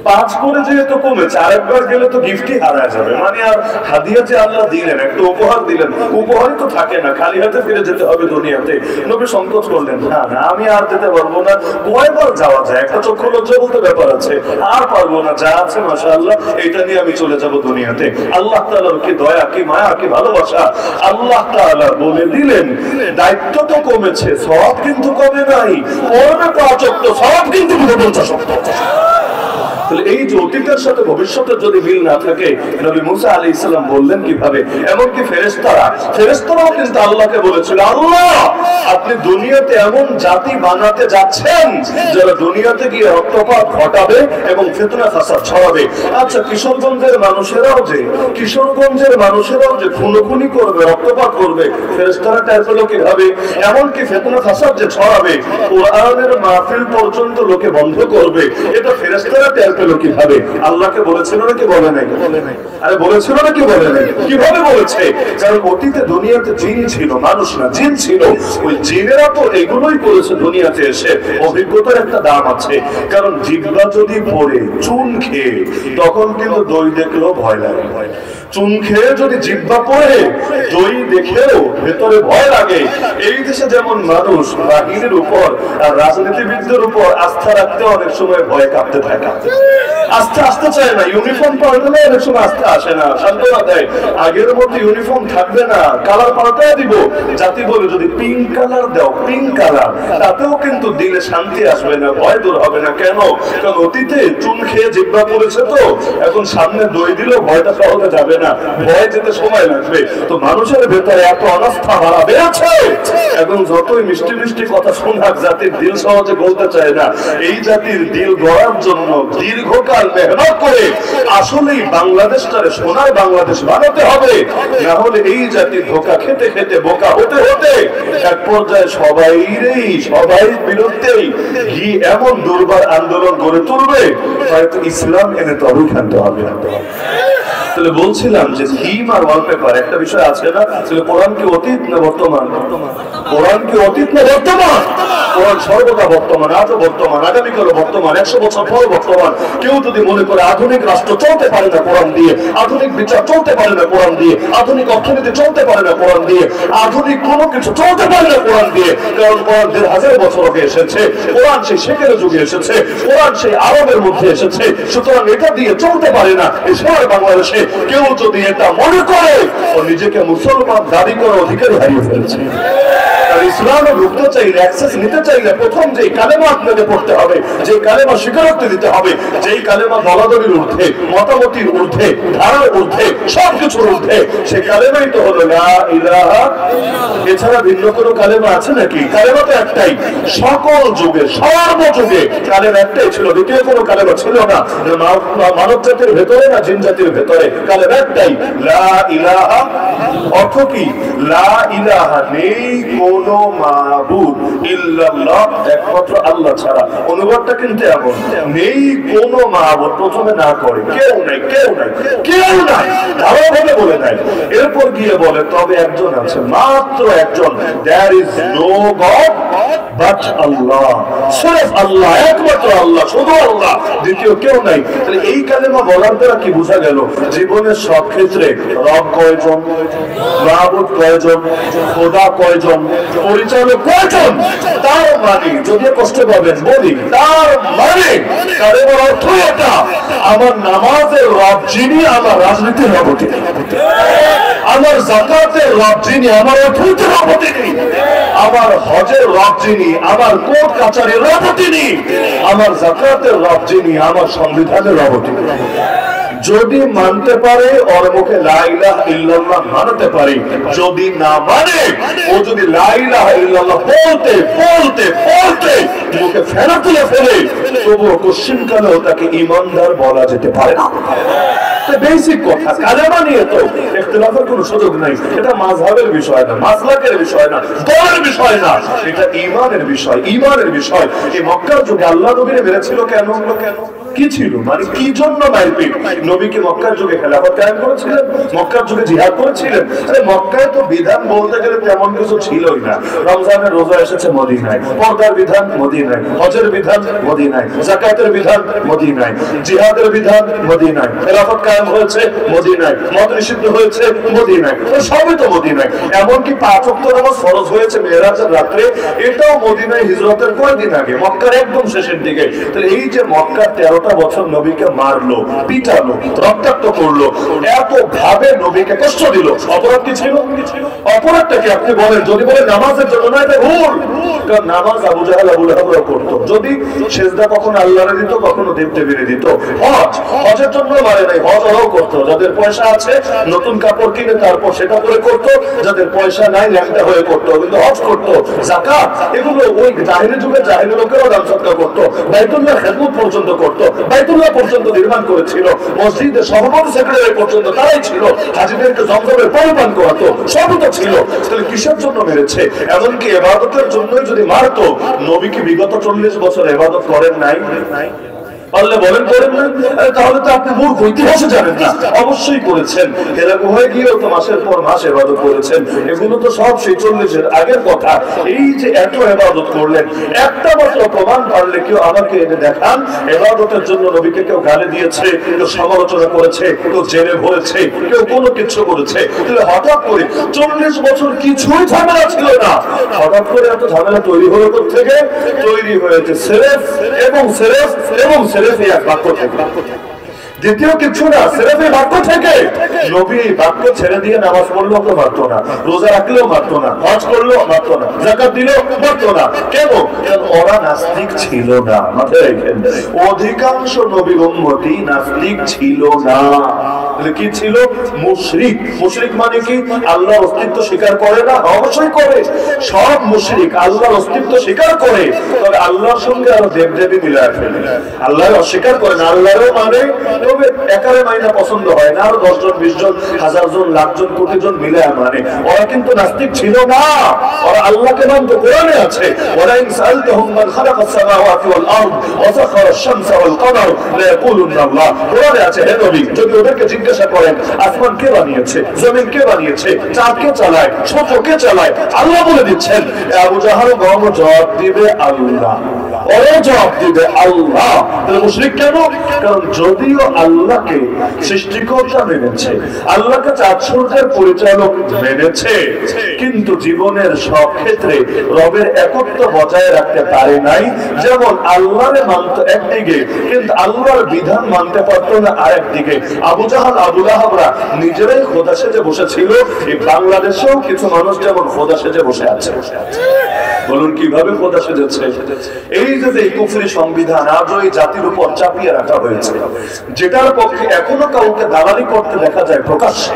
5 করে যেহেতু কমেছে, আরেকবার গেলে তো গিফটই হারায় যাবে। মানে আর হাদিয়া যে আল্লাহ দিলেন, একটা উপহার দিলেন, উপহারই তো থাকে না, খালি হাতে ফিরে যেতে হবে দুনিয়াতে। নবী সংকোচ করলেন, না আমি আর যেতে পারবো না, কয়বার যাওয়া যায়, একটা চক্ষু লজ্জা বলতে ব্যাপার আছে, আর পারবো না, যা আছে মাশাআল্লাহ এটা নিয়ে আমি চলে যাব দুনিয়াতে। আল্লাহ তাআলার কি দয়া, কি মায়া, কি ভালোবাসা! আল্লাহ তাআলা বলে দিলেন দায়িত্ব তো কমেছে, সওয়াব কিন্তু কমে নাই, পড়বে 5 ওয়াক্ত, সওয়াব কিন্তু 50 ওয়াক্ত। তাহলে এই যে অতীতের সাথে ভবিষ্যতের যদি মিল না থাকে, নবী মুসা আলাইহিস সালাম বললেন কিভাবে? এমনকি ফেরেশতারাও কিন্তু আল্লাহকে বলেছিল, আল্লাহ আপনি দুনিয়াতে এমন জাতি বানাতে যাচ্ছেন যারা দুনিয়াতে গিয়ে রক্তপাত ঘটাবে এবং ফিতনা ফাসাদ ছড়াবে। আচ্ছা, কিশোরগঞ্জের মানুষেরাও যে খুনোখুনি করবে, রক্তপাত করবে, ফেরেশতারা টের পেল কিভাবে? এমনকি ফিতনা ফাসাদ যে ছড়াবে, কোরআনের মাহফিল পর্যন্ত লোকে বন্ধ করবে, এটা ফেরেশতারা টের পেল কিভাবে? আল্লাহকে বলেছিল নাকি বলে নাই? আরে বলেছিল নাকি বলে নাই? কিভাবে বলেছে? কারণ অতীতে দুনিয়াতে জিন ছিল, মানুষ না, জিন ছিল। ওই জিনেরা তো এগুলোই করেছে দুনিয়াতে এসে। অভিজ্ঞতার একটা দাম আছে, কারণ জিহ্বা যদি পড়ে চুন খেয়ে, তখন কিন্তু দই দেখলেও ভয় লাগে। চুন খেয়ে যদি জিহ্বা পড়ে, দই দেখেও ভেতরে ভয় লাগে। এই দেশে যেমন মানুষ বাহিনীর উপর আর রাজনীতিবিদদের উপর আস্থা রাখতে অনেক সময় ভয় কাঁপতে থাকে, আস্থা আসতে চায় না। ইউনিফর্ম পরলে অনেক সময় আস্থা আসে না, সান্ত্বনা দেয়, আগের মতো ইউনিফর্ম থাকবে না, কালার পাল্টায় দিব। জাতি বলে যদি পিঙ্ক কালার দাও, পিঙ্ক কালার, তাতেও কিন্তু দিলে শান্তি আসবে না, ভয় দূর হবে না। কেন? কারণ অতীতে চুন খেয়ে জিহ্বা পড়েছে, তো এখন সামনে দই দিলেও ভয়টা সহজে যাবে না, ভয় যেতে সময় লাগবে। তো মানুষের ভেতরে এত অনাস্থা ভাড়া বেড়েছে, এখন যতই মিষ্টি মিষ্টি কথা শোনাক, জাতির দিল সহজে বলতে চায় না। এই জাতির দিল গড়ার জন্য দীর্ঘকাল মেহনত করে আসলেই বাংলাদেশটারে সোনার বাংলাদেশ বানাতে হবে, না হলে এই জাতির ধোঁকা খেতে খেতে বোকা হতে হতে এক পর্যায়ে সবাই বিরুদ্ধেই ঘি এমন দুর্বার আন্দোলন গড়ে তুলবে, হয়তো ইসলাম এনে তবে ক্ষান্ত হবে। তাহলে বলছিলাম যে থিম আর ওয়ালপেপার একটা বিষয় আছে না, তাহলে কোরআন কি অতীত না বর্তমান? কোরআন কি অতীত না বর্তমান? কোরআন সর্বদা বর্তমান, আজও বর্তমান, আগামীকালও বর্তমান, 100 বছর পর বর্তমান। কেউ যদি মনে করে আধুনিক রাষ্ট্র চলতে পারে না কোরআন দিয়ে, আধুনিক বিচার চলতে পারে না কোরআন দিয়ে, আধুনিক অর্থনীতি চলতে পারে না কোরআন দিয়ে, আধুনিক কোনো কিছু চলতে পারে না কোরআন দিয়ে, কারণ কোরআন 1000 বছর আগে এসেছে, কোরআন সেই শেখের যুগে এসেছে, কোরআন সেই আরবের মধ্যে এসেছে, সুতরাং এটা দিয়ে চলতে পারে না। এই সময় বাংলাদেশে কেউ যদি এটা মনে করে ও নিজেকে মুসলমান দাবি করার অধিকার হারিয়ে ফেলেছে। আর ইসলামে ঢুকতে চাইলে, অ্যাক্সেস নিতে চাইলে প্রথম যে কালেমা আপনাকে পড়তে হবে, যে কালেমা স্বীকারোক্তি দিতে হবে, যেই কালেমা দলাদলির ঊর্ধ্বে, মতামতির ঊর্ধ্বে, ধারার ঊর্ধ্বে, সবকিছুর ঊর্ধ্বে, সেই কালেমাই তো হলো লা ইলাহা। এছাড়া ভিন্ন কোনো কালেমা আছে নাকি? কালেমা তো একটাই, সকল যুগে সর্বযুগে কালেমা একটাই ছিল, দ্বিতীয় কোনো কালেমা ছিল না। মানব জাতির ভেতরে না জিন জাতির ভেতরে কালেমা একটাই, লা ইলাহা। অর্থ কি? লা ইলাহা, নেই কোনো মাবুদ ইল্লাল্লাহ, একমাত্র আল্লাহ ছাড়া। অনুবাদটা কিন্তু এমন, নেই কোনো মাবুদ, প্রথমে না করে কেউ নাই, কেউ নাই, কেউ নাই, ধারাভাবে বলে নাই। এরপর গিয়ে বলে তবে একজন আছে, মাত্র একজন, there is no God but Allah, সির্ফ আল্লাহ, একমাত্র আল্লাহ, শুধু আল্লাহ, দ্বিতীয় কেউ নাই। তাহলে এই কালেমা বলার দ্বারা কি বোঝা গেল? জীবনের সব ক্ষেত্রে রব কয়জন, মাবুদ কয়জন, খোদা কয়জন, পরিচালক কয়জন, তার মানে, যদি কষ্ট পাবেন বলি, তার মানে কালেমার অর্থ এটা, আমার নামাজের রব যিনি, আমার রাজনীতির রব তিনি, আমার যাকাতের রব যিনি, আমার অর্থনীতির রব তিনি, আমার হজের রব যিনি, আমার কোর্ট কাচারির রব তিনি, আমার যাকাতের রব যিনি, আমার সংবিধানের রব তিনি। যদি মানতে পারে ওর মুখে লা ইলাহা ইল্লাল্লাহ মানতে পারে, যদি না মানে, ও যদি লা ইলাহা ইল্লাল্লাহ বলতে বলতে বলতে মুখে ফেনা তুলে ফেলে, তবুও কোশ্চিনকালেও তাকে ঈমানদার বলা যেতে পারে না। বেসিক কথা, কালেমা নিয়ে তো ইখতিলাফের কোনো সুযোগ নাই। এটা মাযহাবের বিষয় না, মাসলাকের বিষয় না, দলের বিষয় না, এটা ঈমানের বিষয়, ঈমানের বিষয়। এই মক্কার যুগে আল্লাহ নবীকে মেরেছিল কেন? কি ছিল, মানে কি জন্য মারপিট? নবীকে মক্কার যুগে খেলাফত কায়েম করেছিলেন, মক্কার যুগে জিহাদ করেছিলেন। আরে মক্কায় তো বিধান বলতে গেলে তেমন কিছু ছিলই না। রমজানের রোজা এসেছে মদিনায়, পর্দার বিধান মদিনায়, হজের বিধান মদিনায়, যাকাতের বিধান মদিনায়, জিহাদের বিধান মদিনায়, খেলাফত কায়েম হয়েছে মদিনায়, মদ নিষিদ্ধ হয়েছে মদিনায়, সবই তো মদিনায়। এমনকি 5 ওয়াক্ত নামাজ ফরজ হয়েছে মেরাজের রাত্রে, এটাও মদিনায় হিজরতের কয়েকদিন আগে, মক্কার একদম শেষের দিকে। তাহলে এই যে মক্কার 13টা বছর নবীকে মারলো, পিটালো, রক্তাক্ত করলো, এত ভাবে নবীকে কষ্ট দিল, অপরাধ কি ছিল? অপরাধটা কি আপনি বলেন? যদি বলে নামাজের জন্য না, এটা ভুল। কারণ নামাজ আবু জাহেল আবু লাহাবরা করতো, যদি সেজদা কখনো আল্লাহরে দিত, কখনো দেবদেবীরে দিত। হজ, হজের জন্য মারে নাই, হজ ওরাও করতো। যাদের পয়সা আছে নতুন কাপড় কিনে তারপর সেটা করে করতো, যাদের পয়সা নাই ল্যাংটা হয়ে করতো, কিন্তু হজ করতো। যাকাত, এগুলো ওই জাহিলি যুগে জাহিলি লোকেরাও দান সদকা করতো, বাইতুল্লাহ খেদমত পর্যন্ত করতো, বাইতুল্লাহ পর্যন্ত নির্মাণ করেছিল, মসজিদের সভাপতি সেক্রেটারি পর্যন্ত তারাই ছিল, হাজিদেরকে জমজমের পানি পান করাতো, সবই তো ছিল। তাহলে কিসের জন্য মেরেছে? এমনকি ইবাদতের জন্যই যদি মারতো, নবী কি বিগত 40 বছর ইবাদত করেন নাই? পারলে বলেন করেন না? তাহলে তো আপনি মূর্খ, ইতিহাসে জানেন না। অবশ্যই করেছেন, হেরা গুহায় গিয়েও তো মাসের পর মাস ইবাদত করেছেন। এগুলো তো সব সেই 40-এর আগের কথা। এই যে এত ইবাদত করলেন, একটা মাত্র প্রমাণ পারলে কেউ আমাকে এনে দেখান ইবাদতের জন্য নবীকে কেউ গালি দিয়েছে, কেউ সমালোচনা করেছে, কেউ জেলে ভরেছে, কেউ কোনো কিছু করেছে। তাহলে হঠাৎ করে 40 বছর কিছুই ঝামেলা ছিল না, হঠাৎ করে এত ঝামেলা তৈরি হলো থেকে? তৈরি হয়েছে সেরেফ এবং সেরেফ এবং সেরেফ এক বাক্য থেকে, দ্বিতীয় কিছু না, সেরেফ এই বাক্য থেকে। নবী এই বাক্য ছেড়ে দিয়ে নামাজ পড়লেও তো মারতো না, রোজা রাখলেও মারতো না, হজ করলেও মারতো না, যাকাত দিলেও মারতো না। কেন? কারণ ওরা নাস্তিক ছিল না। মাথায় রাখেন, অধিকাংশ নবীর উম্মতি নাস্তিক ছিল না। তাহলে কি ছিল? মুশরিক। মুশরিক মানে কি? আল্লাহর অস্তিত্ব স্বীকার করে না? অবশ্যই করে। সব মুশরিক আল্লাহর অস্তিত্ব স্বীকার করে, তবে আল্লাহর সঙ্গে আরো দেবদেবী মিলায় ফেলে। আল্লাহর অস্বীকার করে না, আল্লাহরও মানে, তবে একারে মাইনা পছন্দ হয় না, আরো 10 জন 20 জন 1000 জন লাখ জন কোটি জন মিলায় মানে। ওরা কিন্তু নাস্তিক ছিল না, ওরা আল্লাহকে মানতো। কোরআনে আছে, ওয়ালা ইন সাআলতাহুম মান খালাকাস সামাওয়াতি ওয়াল আরদ ওয়া সাখারা আশ-শামসা ওয়াল কমার লা ইয়াকুলুনা আল্লাহ। কোরআনে আছে, হে নবী, যদি ওদেরকে জিজ্ঞাসা জিজ্ঞাসা করেন আসমান কে বানিয়েছে, জমিন কে বানিয়েছে, চাঁদ কে চালায়, সূর্য কে চালায়? আল্লাহ বলে দিচ্ছেন। আবু জাহল গম জবাব দিবে আল্লাহ, ওরা জবাব দিবে আল্লাহ। তাহলে মুশরিক কেন? কারণ যদিও আল্লাহকে সৃষ্টিকর্তা মেনেছে, আল্লাহকে চাঁদ সূর্যের পরিচালক মেনেছে, কিন্তু জীবনের সব ক্ষেত্রে রবের একত্ব বজায় রাখতে পারে নাই। যেমন আল্লাহরে মানত একদিকে, কিন্তু আল্লাহর বিধান মানতে পারতো না আরেকদিকে। আবু জাহাল আবু লাহাবরা নিজেরাই খোদা সেজে বসেছিল। এই বাংলাদেশেও কিছু মানুষ যেমন খোদা সেজে বসে আছে। বলুন কিভাবে খোদা সেজেছে? এই যে কুফরি সংবিধান আজও এই জাতির উপর চাপিয়ে রাখা হয়েছে, যেটার পক্ষে এখনো কাউকে দালালি করতে দেখা যায় প্রকাশ্যে।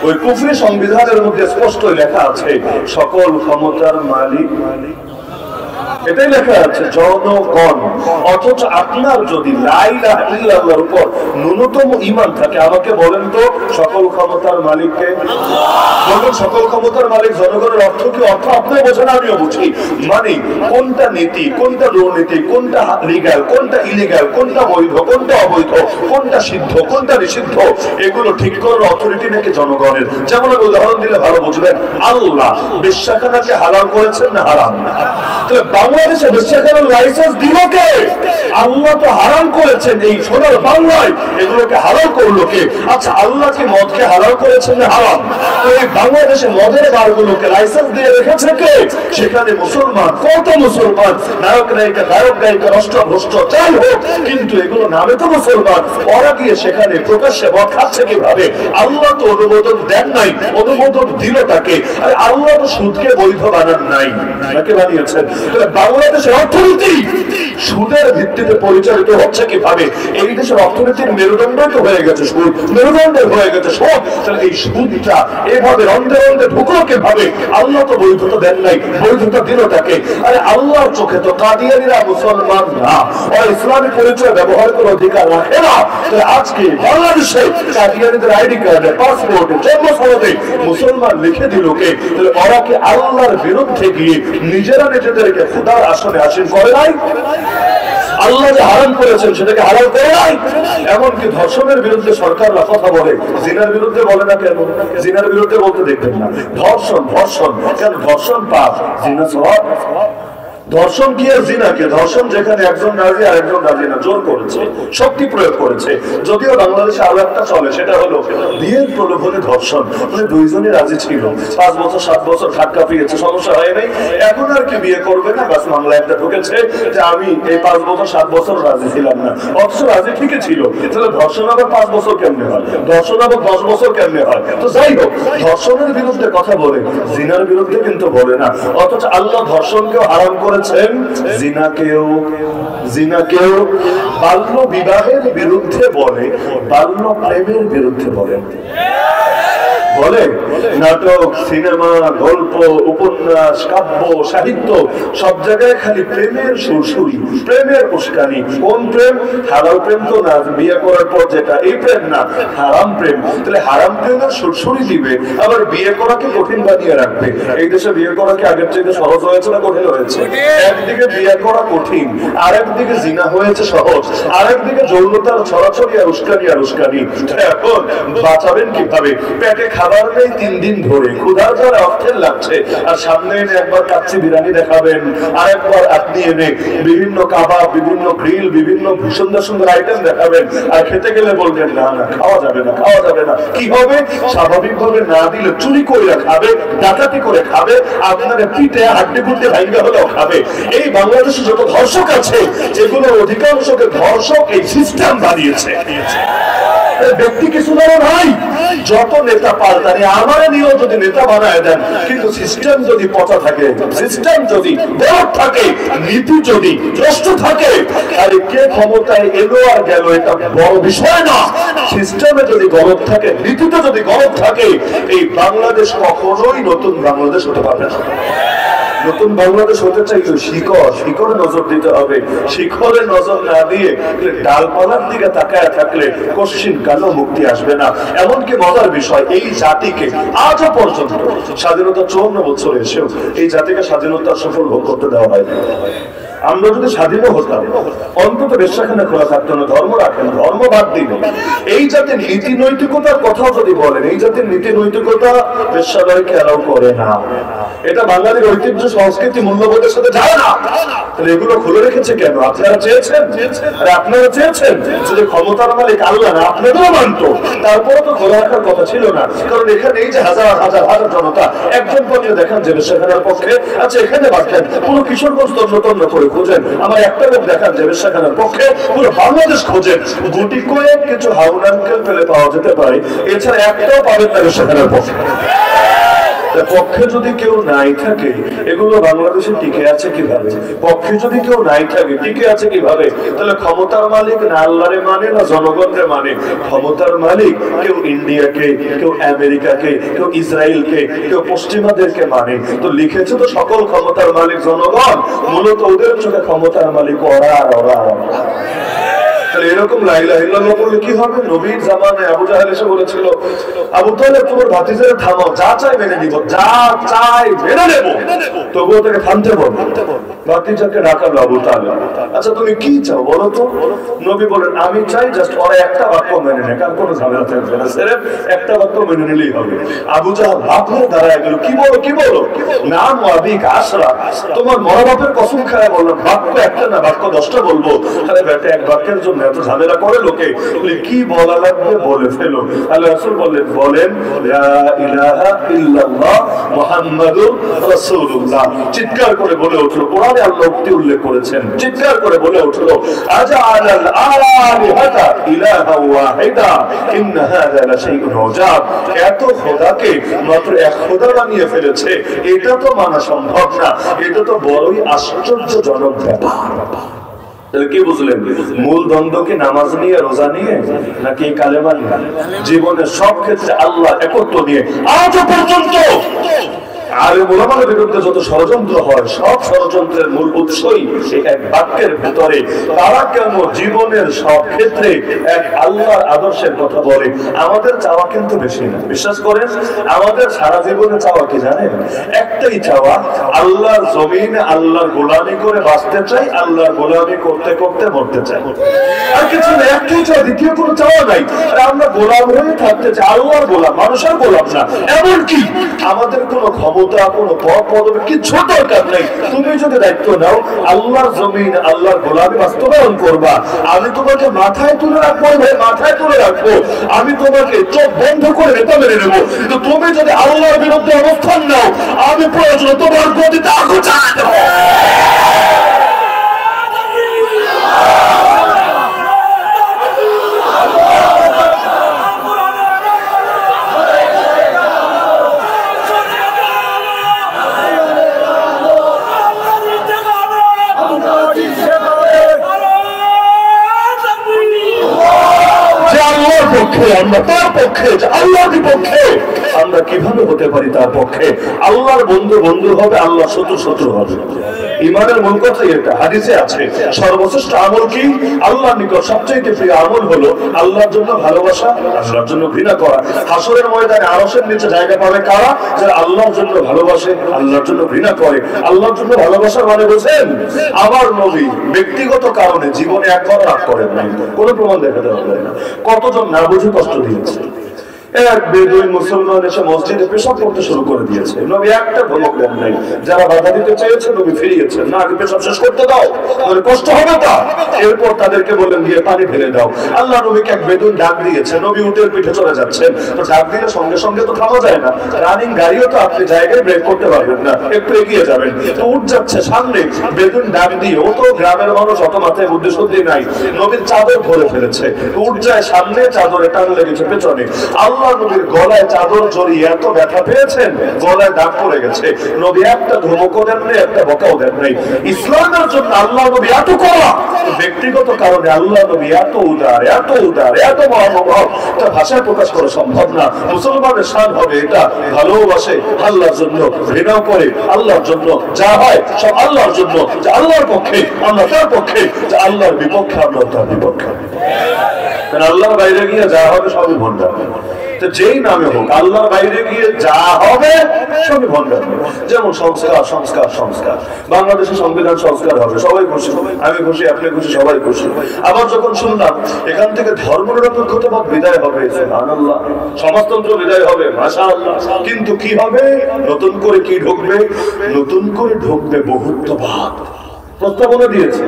ওই কুফরি সংবিধানের মধ্যে স্পষ্টই লেখা আছে সকল ক্ষমতার মালিক, এটাই লেখা আছে জনগণ। অথচ আপনার যদি লা ইলাহা ইল্লাল্লাহর উপর ন্যূনতম ঈমান থাকে, আমাকে বলেন তো সকল ক্ষমতার মালিককে? বলুন সকল ক্ষমতার মালিক জনগণের অর্থ কি? অর্থ আপনি বোঝেন, আমিও বুঝি। মানে কোনটা নীতি, কোনটা দুর্নীতি, কোনটা লিগ্যাল, কোনটা ইলিগ্যাল, কোনটা বৈধ, কোনটা অবৈধ, কোনটা সিদ্ধ, কোনটা নিষিদ্ধ, এগুলো ঠিক করার অথরিটি নাকি জনগণের। যেমন উদাহরণ দিলে ভালো বুঝবেন, আল্লাহ বেশ্যাখানাকে হালাল করেছেন না হারাম? বাংলাদেশে বেশ্যাখানার লাইসেন্স দিল কে? আল্লাহ তো হারাম করেছেন। এই সোনার বাংলায় এগুলোকে হালাল করলো কে? আচ্ছা, আল্লাহ কি মদকে হালাল করেছেন না হারাম? তো এই বাংলাদেশে মদের বারগুলোকে লাইসেন্স দিয়ে রেখেছে কে? সেখানে মুসলমান, কত মুসলমান নায়ক নায়িকা, গায়ক গায়িকা, রাষ্ট্রভ্রষ্ট যাই হোক, কিন্তু এগুলো নামে তো মুসলমান। ওরা গিয়ে সেখানে প্রকাশ্যে মদ খাচ্ছে কিভাবে? আল্লাহ তো অনুমোদন দেন নাই, অনুমোদন দিল তাকে। আর আল্লাহ তো সুদকে বৈধ বানান নাই, তাকে বানিয়েছেন। বাংলাদেশের অর্থনীতি সুদের ভিত্তিতে পরিচালিত হচ্ছে কিভাবে? এই দেশের অর্থনীতির মেরুদণ্ড তো হয়ে গেছে সুদ, মেরুদণ্ডের হয়ে গেছে সুদ। তাহলে এই সুদটা এভাবে রন্ধে রন্ধে ঢুকলো কিভাবে? আল্লাহ তো বৈধতা দেন নাই, বৈধতা দিল তাকে। আরে আল্লাহর চোখে তো কাদিয়ানীরা মুসলমান না, আর ইসলামী পরিচয় ব্যবহার করার অধিকার রাখে না। তাহলে আজকে বাংলাদেশে কাদিয়ানীদের আইডি কার্ডে, পাসপোর্টে, জন্ম সনদে মুসলমান লিখে দিল কে? তাহলে ওরা কি আল্লাহর বিরুদ্ধে গিয়ে নিজেরা নিজেদেরকে খোদার আসনে আসীন করে নাই? আল্লাহ যে হারাম করেছেন সেটাকে হালাল করে নাই। এমনকি ধর্ষণের বিরুদ্ধে সরকাররা কথা বলে, জিনার বিরুদ্ধে বলে না কেন? জিনার বিরুদ্ধে বলতে দেখবেন না। ধর্ষণ ধর্ষণ কেন? ধর্ষণ পাপ, জিনা সওয়াব। ধর্ষণ কি আর জিনাকে? ধর্ষণ যেখানে একজন রাজি আর একজন রাজি না, জোর করেছে, শক্তি প্রয়োগ করেছে। যদিও বাংলাদেশে আরো একটা চলে, সেটা হলো বিয়ের প্রলোভনে ধর্ষণ। মানে দুইজনই রাজি ছিল, 5 বছর 7 বছর ধাক্কা পেয়েছে, সমস্যা হয় নাই, এখন আর কি বিয়ে করবে না, বাস মামলা একটা ঢুকেছে যে আমি এই 5 বছর 7 বছর রাজি ছিলাম না, অথচ রাজি ঠিকই ছিল। তাহলে ধর্ষণ আবার 5 বছর কেমনে হয়? ধর্ষণ আবার 10 বছর কেমনে হয়? তো যাই হোক, ধর্ষণের বিরুদ্ধে কথা বলে, জিনার বিরুদ্ধে কিন্তু বলে না। অথচ আল্লাহ ধর্ষণকেও হারাম করে, জিনাকেও বাল্য বিবাহের বিরুদ্ধে বলে, বাল্য প্রেমের বিরুদ্ধে বলেন। বলে নাটক, সিনেমা, গল্প, উপন্যাস, কাব্য, সাহিত্য সব জায়গায় খালি প্রেমের সুরসুরি, প্রেমের উস্কানি। কোন প্রেম? হালাল প্রেম তো না, বিয়ে করার পর যেটা, এই প্রেম না, হারাম প্রেম। তাহলে হারাম প্রেমের সুরসুরি দিবে, আবার বিয়ে করাকে কঠিন বানিয়ে রাখবে। এই দেশে বিয়ে করা কি আগের থেকে সহজ হয়েছে না কঠিন হয়েছে? একদিকে বিয়ে করা কঠিন, আরেকদিকে জিনা হয়েছে সহজ, আরেকদিকে যৌনতার ছড়াছড়ি আর উস্কানি আর উস্কানি। এখন বাঁচাবেন কিভাবে? পেটে খাবার নেই 3 দিন ধরে, ক্ষুধার জ্বালা অস্থির লাগছে, আর সামনে এনে একবার কাচ্চি বিরিয়ানি দেখাবেন, আর একবার আপনি এনে বিভিন্ন কাবাব, বিভিন্ন গ্রিল, বিভিন্ন সুন্দর সুন্দর আইটেম দেখাবেন, আর খেতে গেলে বলবেন না না খাওয়া যাবে না, খাওয়া যাবে না। কি হবে? স্বাভাবিকভাবে না দিলে চুরি করে খাবে, ডাকাতি করে খাবে, আপনার পিঠে হাড্ডি ফুটে ভাঙ্গা হলেও খাবে। এই বাংলাদেশে যত ধর্ষক আছে, এগুলো অধিকাংশকে ধর্ষক এই সিস্টেম বানিয়েছে। ব্যক্তি কিছু না ভাই, যত নেতা পাল্টানি আমার নিয়েও যদি নেতা বানায় দেন, কিন্তু সিস্টেম যদি পচা থাকে, সিস্টেম যদি গলদ থাকে, নীতি যদি ভ্রষ্ট থাকে, আর কে ক্ষমতায় এলো আর গেল এটা বড় বিষয় না। সিস্টেমে যদি গলদ থাকে, নীতিতে যদি গলদ থাকে, এই বাংলাদেশ কখনোই নতুন বাংলাদেশ হতে পারবে না। নতুন বাংলাদেশ হতে চাইলে শিকড়ে নজর দিতে হবে। শিকড়ে নজর না দিয়ে ডালপালার দিকে তাকায় থাকলে কশিন কালো মুক্তি আসবে না। এমনকি মজার বিষয়, এই জাতিকে আজও পর্যন্ত স্বাধীনতা 54 বছর এসেও এই জাতিকে স্বাধীনতার সফল ভোগ করতে দেওয়া হয়। আমরা যদি স্বাধীন হতাম অন্তত বেশ্যাখানা খোলা থাকতো না, ধর্ম রাখেন, ধর্ম বাদ দিন। এই জাতের নীতি নৈতিকতার কথাও যদি বলেন, এই জাতের নীতি নৈতিকতা বেশ্যালয়কে অ্যালাউ করে না। এটা বাঙালির ঐতিহ্য সংস্কৃতি মূল্যবোধের সাথে যায় না। তাহলে এগুলো খুলে রেখেছে কেন? আপনারা চেয়েছেন? আরে আপনারা চেয়েছেন যদি ক্ষমতার মালিক আল্লাহ না আপনাদেরও মানত, তারপরে তো খোলা রাখার কথা ছিল না। কারণ এখানে এই যে হাজার হাজার হাজার জনতা একজন পনিও দেখান যে বেশ্যাখানার পক্ষে, আচ্ছা এখানে বাড়তেন পুরো কিশোরগঞ্জ তন্ন করে খোঁজেন, আমার একটা লোক দেখান যে বেশ্যাখানার পক্ষে, পুরো বাংলাদেশ খোঁজেন, গুটি কয়েক কিছু হাউন আঙ্কেল পেলে পাওয়া যেতে পারে, এছাড়া একটাও পাবেন না বেশ্যাখানার পক্ষে। পক্ষে যদি কেউ নাই থাকে, এগুলো বাংলাদেশে টিকে আছে কিভাবে? পক্ষে যদি কেউ নাই থাকে টিকে আছে কিভাবে? তাহলে ক্ষমতার মালিক না আল্লাহরে মানে না জনগণরে মানে? ক্ষমতার মালিক কেউ ইন্ডিয়াকে, কেউ আমেরিকাকে, কেউ ইসরায়েলকে, কেউ পশ্চিমাদেরকে মানে। তো লিখেছে তো সকল ক্ষমতার মালিক জনগণ, মূলত ওদের চোখে ক্ষমতার মালিক ওরা আর ওরা। তাহলে এরকম লা ইলাহা ইল্লাল্লাহ বললে কি হবে? নবীর জামানায় আবু জাহেল এসে বলেছিল, আবু তালেব তোমার ভাতিজারে থামাও, যা চাই মেনে নিব, যা চাই মেনে নেব, তবুও তাকে থামতে বলো। ভাতিজাকে ডাকালো আবু তালেব, আচ্ছা তুমি কি চাও বলো তো? নবী বলেন আমি চাই জাস্ট ওরা একটা বাক্য মেনে নেয়, কার কোনো ঝামেলা থাকবে না, সির্ফ একটা বাক্য মেনে নিলেই হবে। আবু জাহেল ভাবলে দাঁড়ায় গেল, কি বলো কি বলো? নাম আবিক আশরা, তোমার মরা বাপের কসম খায় বললাম বাক্য একটা না বাক্য 10টা বলবো। আরে বেটা এক বাক্যের জন্য এত ঝামেলা করে লোকে, কি বলা লাগবে বলে ফেলো। আল্লাহ রাসূল বলেন লা ইলাহা ইল্লাল্লাহ মুহাম্মাদুর রাসূলুল্লাহ, চিৎকার করে বলে উঠলো। কোরআনে আল্লাহ উক্তি উল্লেখ করেছেন, চিৎকার করে বলে উঠলো আজআলাল আলিহাতা ইলাহা ওয়াহিদা ইন্না হাযা লাশাইউন উজাব, এত খোদাকে মাত্র এক খোদা বানিয়ে ফেলেছে, এটা তো মানা সম্ভব না, এটা তো বড়ই আশ্চর্যজনক ব্যাপার। কি বুঝলেন? মূল দ্বন্দ্ব কি নামাজ নিয়ে, রোজা নিয়ে, নাকি কালেমা নিয়ে? জীবনের সব ক্ষেত্রে আল্লাহ একত্ব নিয়ে আজও পর্যন্ত আলেম ওলামাদের বিরুদ্ধে যত ষড়যন্ত্র হয়, সব ষড়যন্ত্রের মূল উৎসই এই এক বাক্যের ভিতরে। তারা কেন জীবনের সব ক্ষেত্রে এক আল্লাহর আদর্শের কথা বলে? আমাদের চাওয়া কিন্তু বেশি না, বিশ্বাস করেন। আমাদের সারা জীবনে চাওয়া কি জানেন? একটাই চাওয়া, আল্লাহর জমিনে আল্লাহর গোলামি করে বাঁচতে চাই, আল্লাহর গোলামি করতে করতে মরতে চাই, আর কিছু না। একটাই চাওয়া, দ্বিতীয় কোনো চাওয়া নাই। আমরা গোলাম হয়ে থাকতে চাই, আল্লাহর গোলাম, মানুষের গোলাম না। এমনকি আমাদের কোনো ক্ষমতা, কোনো পদ পদবি কিছু দরকার নেই। তুমি যদি দায়িত্ব নাও আল্লাহর জমিন আল্লাহর গোলামি বাস্তবায়ন করবা, আমি তোমাকে মাথায় তুলে রাখবো, মাথায় তুলে রাখবো, আমি তোমাকে চোখ বন্ধ করে নেতা মেরে নেবো। কিন্তু তুমি যদি আল্লাহর বিরুদ্ধে অবস্থান নাও, আমি প্রয়োজন তোমার গতিতে আগুন জ্বালিয়ে দেবো। আমরা তার পক্ষে, আল্লাহর বিপক্ষে আমরা কিভাবে হতে পারি তার পক্ষে? আল্লাহর বন্ধু বন্ধু হবে, আল্লাহ শত্রু শত্রু হবে। ইমানের মূল কথাই এটা, হাদিসে আছে সর্বশ্রেষ্ঠ আমল কি? আল্লাহর নিকট সবচেয়ে প্রিয় আমল হলো আল্লাহর জন্য ভালোবাসা, আল্লাহর জন্য ঘৃণা করা। হাসরের ময়দানে আরশের নিচে জায়গা পাবে কারা? যারা আল্লাহর জন্য ভালোবাসে, আল্লাহর জন্য ঘৃণা করে। আল্লাহর জন্য ভালোবাসার মানে বুঝেন? আমার নবী ব্যক্তিগত কারণে জীবনে একবার রাগ করেন নাই, কোনো প্রমাণ দেখাতে পারবে না। কতজন না বুঝে কষ্ট দিয়েছে। এক বেদুইন মুসলমান এসে মসজিদে পেশাব করতে শুরু করে দিয়েছে, নবী একটা ধমক দেন নাই। যারা বাধা দিতে চেয়েছে নবী ফিরিয়েছেন, না আগে পেশাব শেষ করতে দাও, কষ্ট হবে তা। এরপর তাদেরকে বললেন দিয়ে পানি ফেলে দাও। আল্লাহ নবীকে এক বেদুইন ডাক দিয়েছে, নবী উটের পিঠে চলে যাচ্ছেন, তো ডাক দিলে সঙ্গে সঙ্গে তো থামা যায় না, রানিং গাড়িও তো আপনি জায়গায় ব্রেক করতে পারবেন না, একটু এগিয়ে যাবেন। তো উঠ যাচ্ছে সামনে, বেদুইন ডাক দিয়ে, ও তো গ্রামের মানুষ, অত মাথায় বুদ্ধি শুদ্ধি নাই, নবীর চাদর ধরে ফেলেছে। উঠ যায় সামনে, চাদরে টান লেগেছে পেছনে। আল্লাহ নবীর গলায় চাদর জড়িয়ে এত ব্যথা পেয়েছেন, গলায় দাগ পড়ে গেছে। নবী একটা ধমকও দেন নাই, একটা বকাও দেন নাই। ইসলামের জন্য আল্লাহ নবী এত করা, ব্যক্তিগত কারণে আল্লাহ নবী এত উদার, এত উদার, এত মহানুভব, তা ভাষায় প্রকাশ করা সম্ভব না। মুসলমানের শান হবে এটা, ভালোবাসে আল্লাহর জন্য, ঘৃণাও করে আল্লাহর জন্য, যা হয় সব আল্লাহর জন্য। যে আল্লাহর পক্ষে আমরা তার পক্ষে, যে আল্লাহর বিপক্ষে আমরা তার বিপক্ষে। কারণ আল্লাহর বাইরে গিয়ে যা হবে সবই ভণ্ডামি। যেই নামে হোক আল্লাহর বাইরে গিয়ে যা হবে সবই ভণ্ডামি। যেমন সংস্কার সংস্কার সংস্কার, বাংলাদেশে সংবিধান সংস্কার হবে, সবাই খুশি, আমি খুশি, আপনি খুশি, সবাই খুশি। আবার যখন শুনলাম এখান থেকে ধর্মনিরপেক্ষতাবাদ বিদায় হবে, সুবহানাল্লাহ, সমাজতন্ত্র বিদায় হবে, মাশাআল্লাহ, কিন্তু কি হবে? নতুন করে কি ঢুকবে? নতুন করে ঢুকবে বহুত্ববাদ। প্রস্তাবনা দিয়েছে,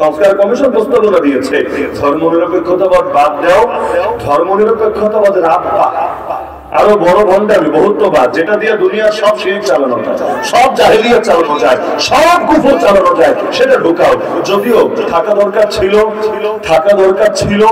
সংস্কার কমিশন প্রস্তাবনা দিয়েছে, ধর্মনিরপেক্ষতাবাদ বাদ দাও, ধর্মনিরপেক্ষতাবাদের আব্বা আরো বড় ভণ্ডামি বহুত্ববাদ, যেটা দিয়ে দুনিয়ার সব শিরক চালানো যায়, সব জাহেলিয়াত চালানো যায়, সব কুফর চালানো যায়, সেটা ঢুকাও। যদিও থাকা দরকার ছিল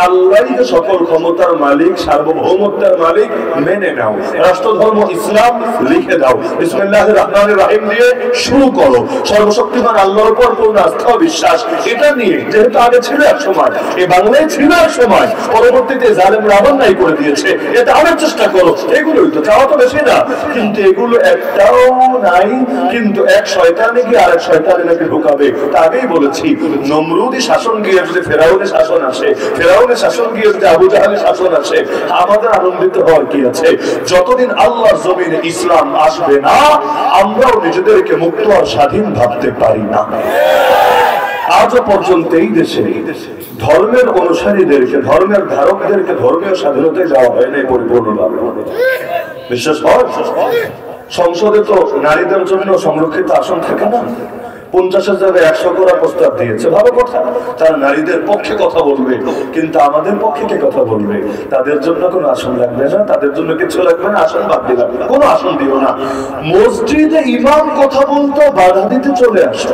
আল্লাহই যে সকল ক্ষমতার মালিক, সার্বভৌমত্বের মালিক, মেনে নাও। রাষ্ট্রধর্ম ইসলাম লিখে দাও, বিসমিল্লাহির রহমানির রহিম দিয়ে শুরু করো, সর্বশক্তিমান আল্লাহর উপর পূর্ণ আস্থা ও বিশ্বাস, এটা নিয়ে। যেহেতু আগে ছিল এক সময়, এই বাংলায় ছিল এক সময়, পরবর্তীতে জালেমরা আবার নাই করে দিয়েছে, এটা আবার চেষ্টা করো। এগুলোই তো চাওয়া তো বেশি না, কিন্তু এগুলো একটাও নাই। কিন্তু এক শয়তানে গিয়ে আরেক শয়তানে নাকি ঢুকাবে। তা আগেই বলেছি, নমরুদি শাসন গিয়ে যদি ফেরাউনের শাসন আসে, ফেরাউনের শাসন গিয়ে যদি আবু জাহেলের শাসন আসে, আমাদের আনন্দিত হওয়ার কি আছে? যতদিন আল্লাহর জমিনে ইসলাম আসবে না, আমরাও নিজেদেরকে মুক্ত আর স্বাধীন ভাবতে পারি না। আজও পর্যন্ত এই দেশে ধর্মের অনুসারীদেরকে, ধর্মের ধারকদেরকে ধর্মীয় স্বাধীনতায় যাওয়া হয় না পরিপূর্ণভাবে। বিশ্বাস হয়? সংসদে তো নারীদের জন্য সংরক্ষিত আসন থাকে না, 50-এর জায়গায় 100 করার প্রস্তাব দিয়েছে, ভালো কথা, তারা নারীদের পক্ষে কথা বলবে, কিন্তু আমাদের পক্ষে কে কথা বলবে? তাদের জন্য কোনো আসন লাগবে না, তাদের জন্য কিছু লাগবে না, আসন বাদ দিলাম, কোনো আসন দিও না। মসজিদে ইমাম কথা বলতো, বাধা দিতে চলে আসে।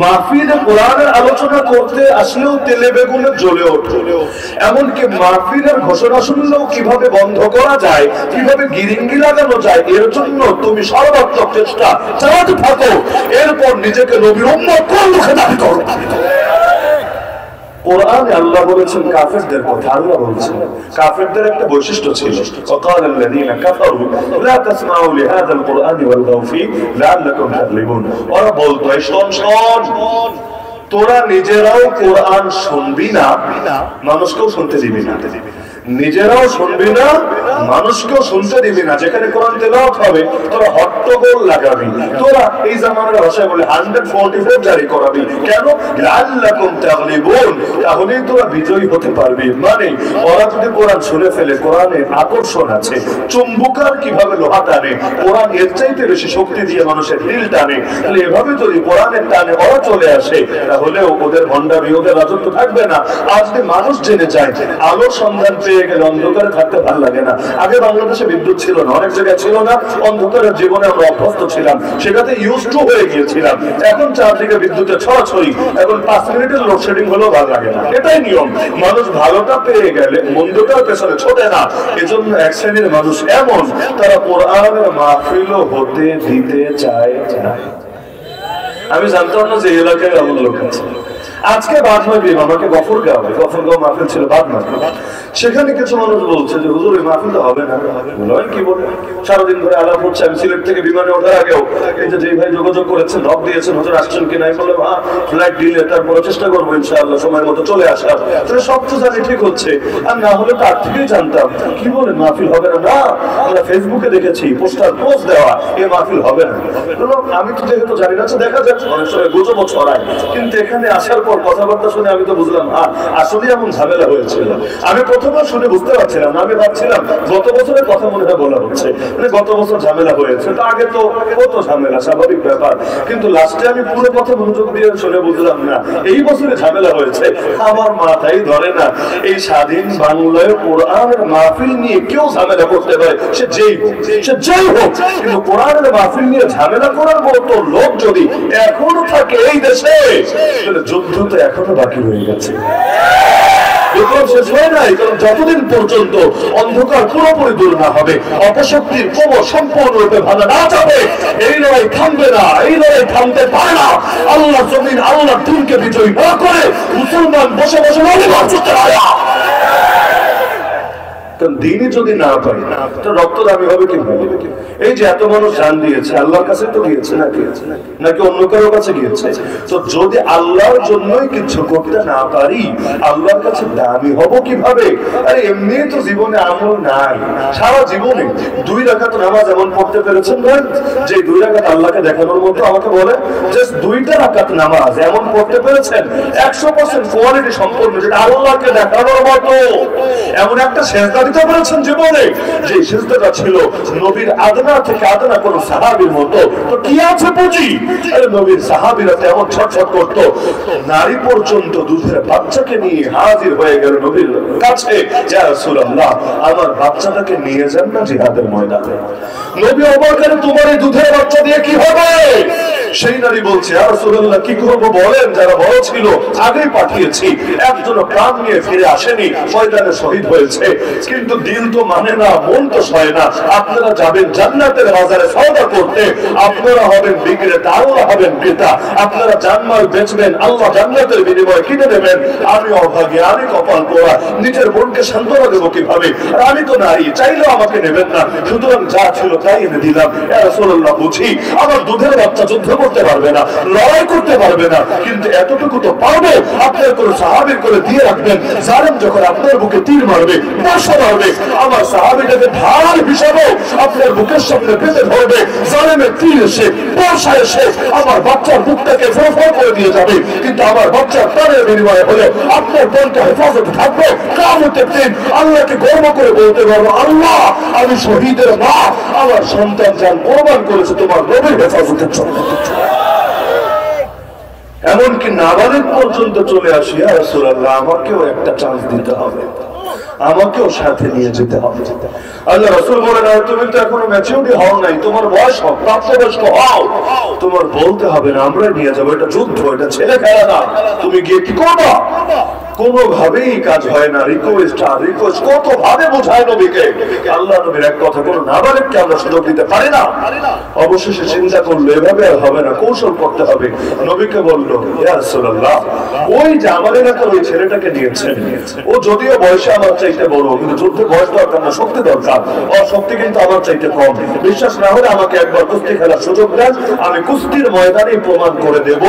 মাহফিলে কোরআনের আলোচনা করতে আসলেও তেলে বেগুনে জ্বলে ওঠে। এমনকি মাহফিলের ঘোষণা শুনলেও কিভাবে বন্ধ করা যায়, কিভাবে গিরিঙ্গি লাগানো যায়, এর জন্য তুমি সর্বাত্মক চেষ্টা চালাতে থাকো। এরপর নিজেকে নবীর উম্মত কোন মুখে দাবি করো। কোরআনে আল্লাহ বলেছেন কাফেরদের কথা। আল্লাহ বলেছেন কাফেরদের একটা বৈশিষ্ট্য ছিল, وقال الذين كفروا لا تسمعوا لهذا القرآن والغوا فيه لعلكم تغلبون। ওরা বলতো, শোন শোন, তোরা নিজেরাও কোরআন শুনবি না, মানুষকেও শুনতে দিবি না, নিজেরাও শুনবি না, মানুষকেও শুনতে দিবি না। যেখানে কোরআন তেলাওয়াত হবে তোরা হট্টগোল লাগাবি, তোরা এই জামানার ভাষায় বলে 144 জারি করাবি। কেন? লাআল্লাকুম তাগলিবুন, তাহলেই তোরা বিজয়ী হতে পারবি। মানে ওরা যদি কোরআন শুনে ফেলে, কোরআনের আকর্ষণ আছে, চুম্বকার কিভাবে লোহা টানে, কোরআন এর চাইতে বেশি শক্তি দিয়ে মানুষের দিল টানে। তাহলে এভাবে যদি কোরআনের টানে ওরা চলে আসে, তাহলেও ওদের ভণ্ডামি, ওদের রাজত্ব থাকবে না। আজ যদি মানুষ জেনে যায়, আলোর সন্ধান পেয়ে গেলে অন্ধকারে থাকতে ভালো লাগে না। আগে বাংলাদেশে বিদ্যুৎ ছিল না, অনেক জায়গায় ছিল না, অন্ধকারের জীবনে আমরা অভ্যস্ত ছিলাম, সেটাতে ইউজ টু হয়ে গিয়েছিলাম। এখন চারদিকে বিদ্যুতের ছড়াছড়ি, এখন 5 মিনিটের লোডশেডিং হলেও ভালো লাগে না, এটাই নিয়ম। মানুষ ভালোটা পেয়ে গেলে মন্দটার পেছনে ছোটে না। এজন্য এক শ্রেণীর মানুষ এমন, তারা কোরআনের মাহফিলও হতে দিতে চায় না। আমি জানতাম না যে এলাকায় এমন লোক আছে। আজকে বাদমাই আমাকে গফরগাঁও মাহফিল ছিল, বাদমাই, সেখানে কিছু মানুষ বলছে যে হুজুর এই মাহফিল তো হবে না। কি বলে? সারাদিন ধরে আলাপ হচ্ছে। আমি সিলেট থেকে বিমানে ওঠার আগেও এই যে ভাই যোগাযোগ করেছেন, নক দিয়েছেন, হুজুর আসছেন কিনা, আমি বললাম হ্যাঁ, ফ্লাইট ডিলে, তারপরে চেষ্টা করবো ইনশাআল্লাহ সময়ের মতো চলে আসার। তাহলে সব তো জানি ঠিক হচ্ছে, আর না হলে তার থেকেই জানতাম। কি বলেন মাহফিল হবে না? না, আমরা ফেসবুকে দেখেছি পোস্টার পোস্ট দেওয়া, এই মাহফিল হবে না। আমি তো যেহেতু জানি না, দেখা যাচ্ছে অনেক সময় গুজবও ছড়ায়, কিন্তু এখানে আসার পর কথাবার্তা শুনে আমি তো বুঝলাম আসলে এমন ঝামেলা হয়েছিল। আমি প্রথমে শুনে বুঝতে পারছিলাম, আমি ভাবছিলাম গত বছরের কথা মনে হয় বলা হচ্ছে, মানে গত বছর ঝামেলা হয়েছে, তো আগে তো কত ঝামেলা, স্বাভাবিক ব্যাপার। কিন্তু লাস্টে আমি পুরো কথা মনোযোগ দিয়ে শুনে বুঝলাম না, এই বছরে ঝামেলা হয়েছে। আমার মাথায় ধরে না, এই স্বাধীন বাংলায় কোরআনের মাহফিল নিয়ে কেউ ঝামেলা করতে পারে, সে যেই হোক, কিন্তু কোরআনের মাহফিল নিয়ে ঝামেলা করার মতো লোক যদি এখনো থাকে এই দেশে, তাহলে যুদ্ধ তো এখনো বাকি রয়ে গেছে। বিপ্লব শেষ হয় নাই, কারণ যতদিন পর্যন্ত অন্ধকার পুরোপুরি দূর না হবে, অপশক্তির কোমর সম্পূর্ণরূপে ভাঙা না যাবে, এই লড়াই থামবে না, এই লড়াই থামতে পারে না। আল্লাহ জমিন আল্লাহ দিনকে বিজয়ী না করে মুসলমান বসে বসে লড়াই করতে পারে না। কারণ দিনই যদি না পাই তো রক্ত দামি হবে কিভাবে? এই যে এত মানুষ জান দিয়েছে আল্লাহর কাছে তো গিয়েছে নাকি অন্য কারো কাছে গিয়েছে? তো যদি আল্লাহর জন্যই কিছু করতে না পারি আল্লাহর কাছে দামি হব কিভাবে? আরে এমনি তো জীবনে আমল নাই, সারা জীবনে 2 রাকাত নামাজ এমন পড়তে পেরেছেন ভাই যে 2 রাকাত আল্লাহকে দেখানোর মতো? আমাকে বলে যে 2টা রাকাত নামাজ এমন পড়তে পেরেছেন 100% কোয়ালিটি সম্পূর্ণ যেটা আল্লাহকে দেখানোর মতো। এমন একটা সেজদা দিতে পেরেছেন জীবনে যে সেজদাটা ছিল নবীর আদনা থেকে আদনা কোন সাহাবীর মতো। তো কি আছে পুঁজি? আরে নবীর সাহাবীরা তেমন ছটফট করত, নারী পর্যন্ত দুধের বাচ্চাকে নিয়ে হাজির হয়ে গেল নবীর কাছে, ইয়া রাসূলুল্লাহ আমার বাচ্চাটাকে নিয়ে যান না জিহাদের ময়দানে। নবী অবাক করে, তোমার এই দুধের বাচ্চা দিয়ে কি হবে? সেই নারী বলছে, ইয়া রাসূলুল্লাহ কি করব বলেন, যারা বড় ছিল আগেই পাঠিয়েছি, একজনও প্রাণ নিয়ে ফিরে আসেনি, ময়দানে শহীদ হয়েছে। কিন্তু দিল তো মানে না, মন তো সয় না। আপনারা যাবেন জান্নাতের বাজারে সওদা করতে, আপনারা হবেন বিক্রেতা, আল্লাহ হবেন ক্রেতা। আপনারা জানমাল বেচবেন, আল্লাহ জান্নাতের বিনিময়ে কিনে দেবেন। আমি অভাগী, আমি কপাল পোড়া, নিজের বোনকে সান্ত্বনা দেবো কিভাবে? আর আমি তো নারী, চাইলেও আমাকে নেবেন না, সুতরাং যা ছিল তাই এনে দিলাম। ইয়া রাসূলুল্লাহ বুঝি আমার দুধের বাচ্চা যুদ্ধ করতে পারবে না, লড়াই করতে পারবে না, কিন্তু এতটুকু তো পারবে, আপনার কোনো সাহাবীর করে দিয়ে রাখবেন। জালেম যখন আপনার বুকে তীর মারবে, বর্ষা মারবে, আমার সাহাবীটাকে ঢাল হিসাবে আপনার বুকের সামনে পেতে ধরবে। জালেমের তীর এসে, বর্ষা এসে আমার বাচ্চার বুকটাকে ফরফর করে দিয়ে যাবে, কিন্তু আমার বাচ্চার প্রাণের বিনিময়ে হলে আপনার বোনটা হেফাজতে থাকবে। কিয়ামতের দিন আল্লাহকে গর্ব করে বলতে পারবো, আল্লাহ আমি শহীদের মা, আমার সন্তান জান কোরবান করেছে তোমার নবীর হেফাজতের জন্য। এমনকি নাবালিগ পর্যন্ত চলে আসি, ইয়া রাসূলুল্লাহ আমাকেও একটা চান্স দিতে হবে, আমাকেও সাথে নিয়ে যেতে হবে। আল্লাহ রাসূল বলেন, তুমি তো এখনো ম্যাচিউরিটি হও নাই, তোমার বয়স হোক, প্রাপ্তবয়স্ক হও, তোমার বলতে হবে না, আমরা নিয়ে যাবো, এটা যুদ্ধ, এটা ছেলে খেলা না। তুমি গিয়ে কি করবা? কোনোভাবেই কাজ হয় না। রিকোয়েস্ট কত ভাবে বোঝায় নবীকে। আল্লাহ নবীর এক কথা, কোনো নাবালিগকে আমরা সুযোগ দিতে পারি না। অবশেষে চিন্তা করলো এভাবে আর হবে না, কৌশল করতে হবে। নবীকে বললো, ইয়া রাসূলুল্লাহ ওই যে আমার এলাকার ওই ছেলেটাকে নিয়েছেন, ও যদিও বয়সে আমার চাইতে বড়, কিন্তু যুদ্ধে বয়স দরকার না, শক্তি দরকার। ওর শক্তি কিন্তু আমার চাইতে কম। বিশ্বাস না হলে আমাকে একবার কুস্তি খেলার সুযোগ দেন, আমি কুস্তির ময়দানে প্রমাণ করে দেব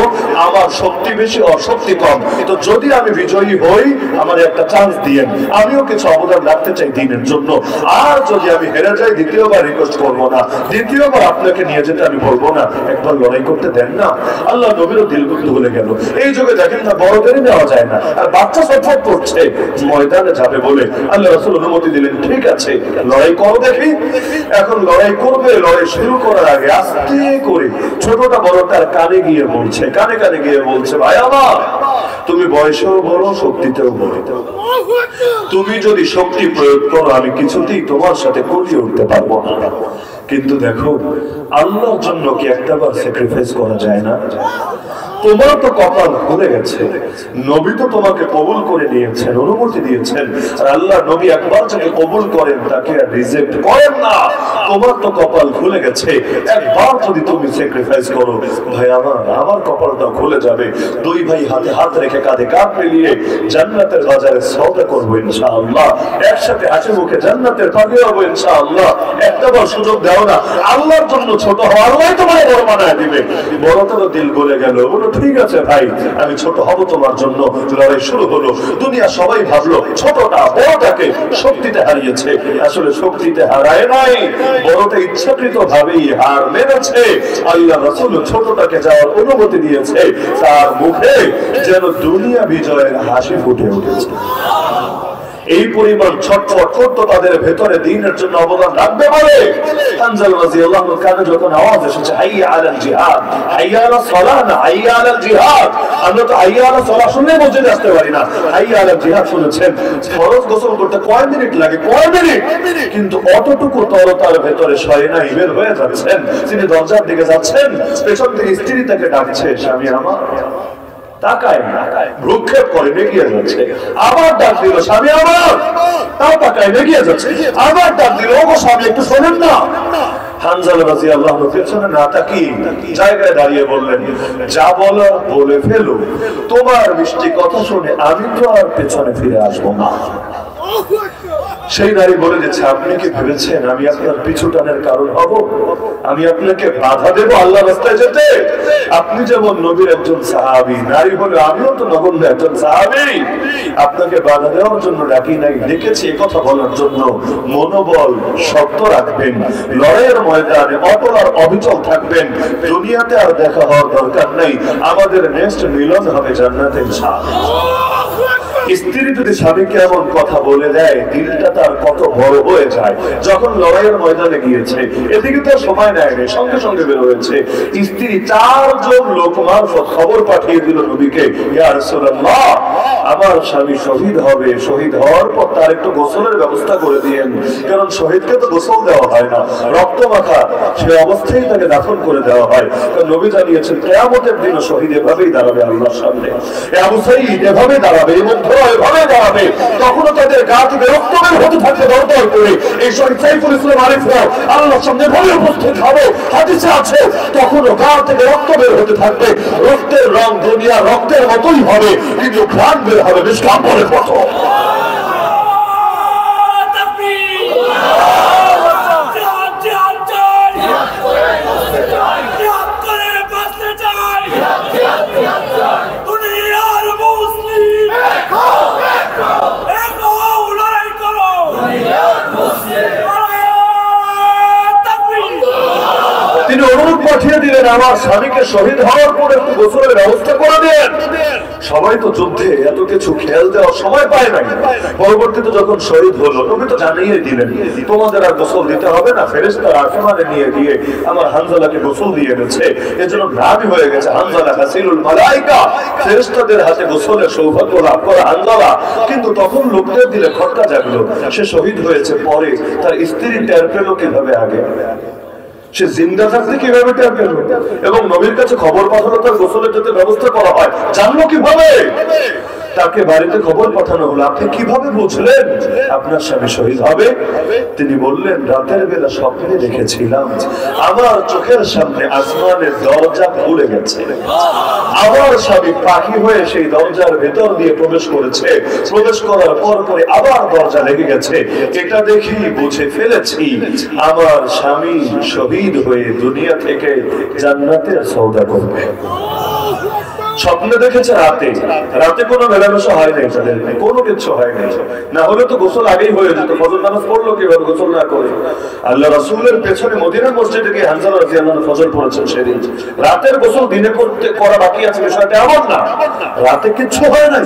আমার শক্তি বেশি, ওর শক্তি কম। তো যদি আমি বিজয়ী হই, আমার একটা চান্স দিয়েন, আমিও কিছু অবদান রাখতে চাই দিনের জন্য। আর যদি আমি হেরে যাই, দ্বিতীয়বার রিকোয়েস্ট করবো না, দ্বিতীয়বার আপনাকে নিয়ে যেতে আমি বলবো না, একবার লড়াই করতে দেন না। আল্লাহ নবীরও দিল কিন্তু ভুলে গেল। এই যুগে দেখেন না, বড়দেরই নেওয়া যায় না, আর বাচ্চা ছটফট করছে ময়দানে যাবে বলে। আল্লাহ রাসূল অনুমতি দিলেন, ঠিক আছে লড়াই করো দেখি। এখন লড়াই করবে, লড়াই শুরু করার আগে আস্তে করে ছোটটা বড়টার কানে গিয়ে বলছে, কানে কানে গিয়ে বলছে, ভাই আমার তুমি বয়সেও বড়, শক্তিতেও বড়, তুমি যদি শক্তি প্রয়োগ করো আমি কিছুতেই তোমার সাথে করিয়ে উঠতে পারবো না। কিন্তু দেখো আল্লাহর জন্য কি একটাবার স্যাক্রিফাইস করা যায় না? তোমার তো কপাল খুলে গেছে, নবী তো তোমাকে কবুল করে নিয়েছেন, অনুমতি দিয়েছেন। আর আল্লাহ নবী একবার যাকে কবুল করেন তাকে আর রিজেক্ট করেন না। তোমার তো কপাল খুলে গেছে, একবার যদি তুমি স্যাক্রিফাইস করো, ভাই আমার কপালটা খুলে যাবে। দুই ভাই হাতে হাত রেখে কাঁধে কাঁধ মিলিয়ে জান্নাতের বাজারে সওদা করবো ইনশাআল্লাহ, একসাথে হাসি মুখে জান্নাতের পাবে হবো ইনশাআল্লাহ। একটাবার সুযোগ দাও না, আল্লাহর জন্য ছোট হও, আল্লাহ তোমার বড় বানায় দিবে। বড়টারও দিল গলে গেল, ঠিক আছে ভাই আমি ছোট হব তোমার জন্য। লড়াই শুরু হলো। দুনিয়া সবাই ভাবলো ছোটটা বড়টাকে শক্তিতে হারিয়েছে, আসলে শক্তিতে হারায় নাই, বড়টা ইচ্ছাকৃত ভাবেই হার মেনেছে। আল্লাহ রাসূল ছোটটাকে যাওয়ার অনুমতি দিয়েছে, তার মুখে যেন দুনিয়া বিজয়ের হাসি ফুটে উঠেছে। এই পরিমাণ ছটফট করতো তাদের ভেতরে দিনের জন্য অবদান রাখবে বলে। হানজালা রাদিয়াল্লাহু আনহু কানে যখন আওয়াজ এসেছে হাইয়া আলাল জিহাদ, হাইয়া আলাস সালাহ না, হাইয়া আলাল জিহাদ, আমরা তো হাইয়া আলাস সালাহ শুনলে মসজিদে আসতে পারি না, হাইয়া আলাল জিহাদ শুনেছেন। ফরজ গোসল করতে কয় মিনিট লাগে, কয় মিনিট, কিন্তু অতটুকু তরতার ভেতরে শয় নাই, বের হয়ে যাচ্ছেন। তিনি দরজার দিকে যাচ্ছেন, পেছন থেকে স্ত্রী তাকে ডাকছে, স্বামী আমার, তাকায় না, ভ্রুক্ষেপ করে এগিয়ে যাচ্ছে। আবার ডাক দিল, স্বামী আমার, তাও তাকায় এগিয়ে যাচ্ছে। আবার ডাক দিল, ওগো স্বামী একটু শোনেন না। হানজালা রাদিয়াল্লাহু আনহু পেছনে না তাকিয়ে জায়গায় দাঁড়িয়ে বললেন, যা বলার বলে ফেলো, তোমার মিষ্টি কথা শুনে আমি তো আর পেছনে ফিরে আসবো না। সেই নারী বলে দিচ্ছে, আপনি কি ভেবেছেন আমি আপনার পিছু টানের কারণ হব? আমি আপনাকে বাধা দেব আল্লাহ রাস্তায় যেতে? আপনি যেমন নবীর একজন সাহাবী। নারী বলে, আমিও তো নগণ্য একজন সাহাবী, আপনাকে বাধা দেওয়ার জন্য ডাকি নাই, ডেকেছি কথা বলার জন্য। মনোবল শক্ত রাখবেন, লড়াইয়ের ময়দানে অটল আর অবিচল থাকবেন। দুনিয়াতে আর দেখা হওয়ার দরকার নেই, আমাদের নেক্সট মিলন হবে জান্নাতে ইনশাআল্লাহ। স্ত্রী যদি স্বামীকে এমন কথা বলে দেয়, দিলটা তার কত বড় হয়ে যায়। যখন লড়াইয়ের ময়দানে গিয়েছে, এদিকে তো সময় নেয়, সঙ্গে সঙ্গে বের হয়েছে। স্ত্রী 4 জন লোক মারফত খবর পাঠিয়ে দিল নবীকে, ইয়া রাসূলুল্লাহ, আমার স্বামী শহীদ হবে, শহীদ হওয়ার পর তার একটু গোসলের ব্যবস্থা করে দিয়েন, কারণ শহীদকে তো গোসল দেওয়া হয় না, রক্ত মাখা সে অবস্থায় তাকে দাফন করে দেওয়া হয়। কারণ নবী জানিয়েছেন কিয়ামতের দিন শহীদ এভাবেই দাঁড়াবে আল্লাহর সামনে, আবু সাঈদ এভাবে দাঁড়াবে, এবং এভাবে দাঁড়াবে। তখনও তাদের গা থেকে রক্ত বের হতে থাকবে দরদর করে। এই শহীদ সাইফুল ইসলাম আরিফরাও আল্লাহর সামনে ভাবে উপস্থিত হবে, হাদিসে আছে, তখনও গা থেকে রক্ত বের হতে থাকবে। রক্তের রং দুনিয়া রক্তের মতোই হবে, কিন্তু প্রাণ বের হবে নিষ্কাম্বরের মতো। তিনি অনুরোধ পাঠিয়ে দিলেন, আমার স্বামীকে শহীদ হওয়ার পর একটু গোসলের ব্যবস্থা করে দেন। সবাই তো যুদ্ধে এত কিছু খেয়াল দেওয়ার সময় পায় নাই। পরবর্তীতে যখন শহীদ হলো, নবী তো জানিয়ে দিলেন, তোমাদের আর গোসল দিতে হবে না, ফেরেশতারা আসমানে নিয়ে গিয়ে আমার হানজালাকে গোসল দিয়ে এনেছে। এজন্য নামই হয়ে গেছে হানজালা হাসিলুল মালাইকা, ফেরেশতাদের হাতে গোসলের সৌভাগ্য লাভ করা হানজালা। কিন্তু তখন লোকদের দিলে খটকা জাগলো, সে শহীদ হয়েছে। পরে তার স্ত্রী টের পেল কিভাবে? আগে সে জিন্দা থাকতে কিভাবে টের পেল? এবং নবীর কাছে খবর পাঠানো, তার গোসলের যাতে ব্যবস্থা করা হয়, জানলো কিভাবে? তাকে বাড়িতে খবর পাঠানো হলো, আপনি কিভাবে বুঝলেন আপনার স্বামী শহীদ হবে? তিনি বললেন, রাতের বেলা স্বপ্নে দেখেছিলাম আমার চোখের সামনে আসমানের দরজা খুলে গেছে, আমার স্বামী পাখি হয়ে সেই দরজার ভেতর দিয়ে প্রবেশ করেছে, প্রবেশ করার পর পরে আবার দরজা লেগে গেছে। এটা দেখি বুঝে ফেলেছি আমার স্বামী শহীদ হয়ে দুনিয়া থেকে জান্নাতের সওদা করবে। স্বপ্নে দেখেছে রাতে, রাতে কোনো মেলামেশা হয় নাই, তাদের কোনো কিছু হয় নাই। না হলে তো গোসল আগেই হয়ে যেত। ফজর নামাজ পড়লো কিভাবে গোসল না করে? আল্লাহ রাসূলের পেছনে মদিনার মসজিদে গিয়ে হানজালা রাদিয়াল্লাহু আনহু ফজর পড়েছেন সেদিন। রাতের গোসল দিনে করা বাকি আছে, বিষয়টা এমন না, রাতে কিচ্ছু হয় নাই।